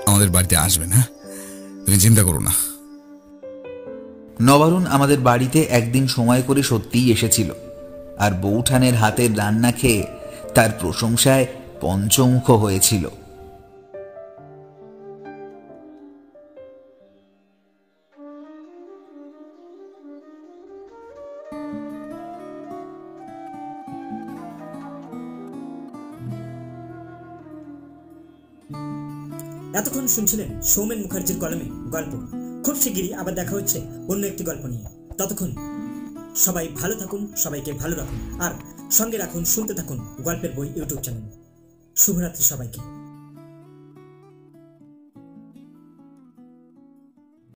আমাদের বাড়িতে আসবেন। হ্যাঁ, তুমি চিন্তা করো না। নবারুণ আমাদের বাড়িতে একদিন সময় করে সত্যিই এসেছিল, আর বৌঠানের হাতের রান্না খেয়ে তার প্রশংসায় পঞ্চমুখ হয়েছিল। এতক্ষণ শুনছিলেন সৌমেন মুখার্জির কলমে গল্প। খুব শিগগিরই আবার দেখা হচ্ছে অন্য একটি গল্প নিয়ে। ততক্ষণ সবাই ভালো থাকুন, সবাইকে ভালো রাখুন, আর সঙ্গে রাখুন, শুনতে থাকুন গল্পের বই ইউটিউব চ্যানেল। শুভরাত্রি সবাইকে।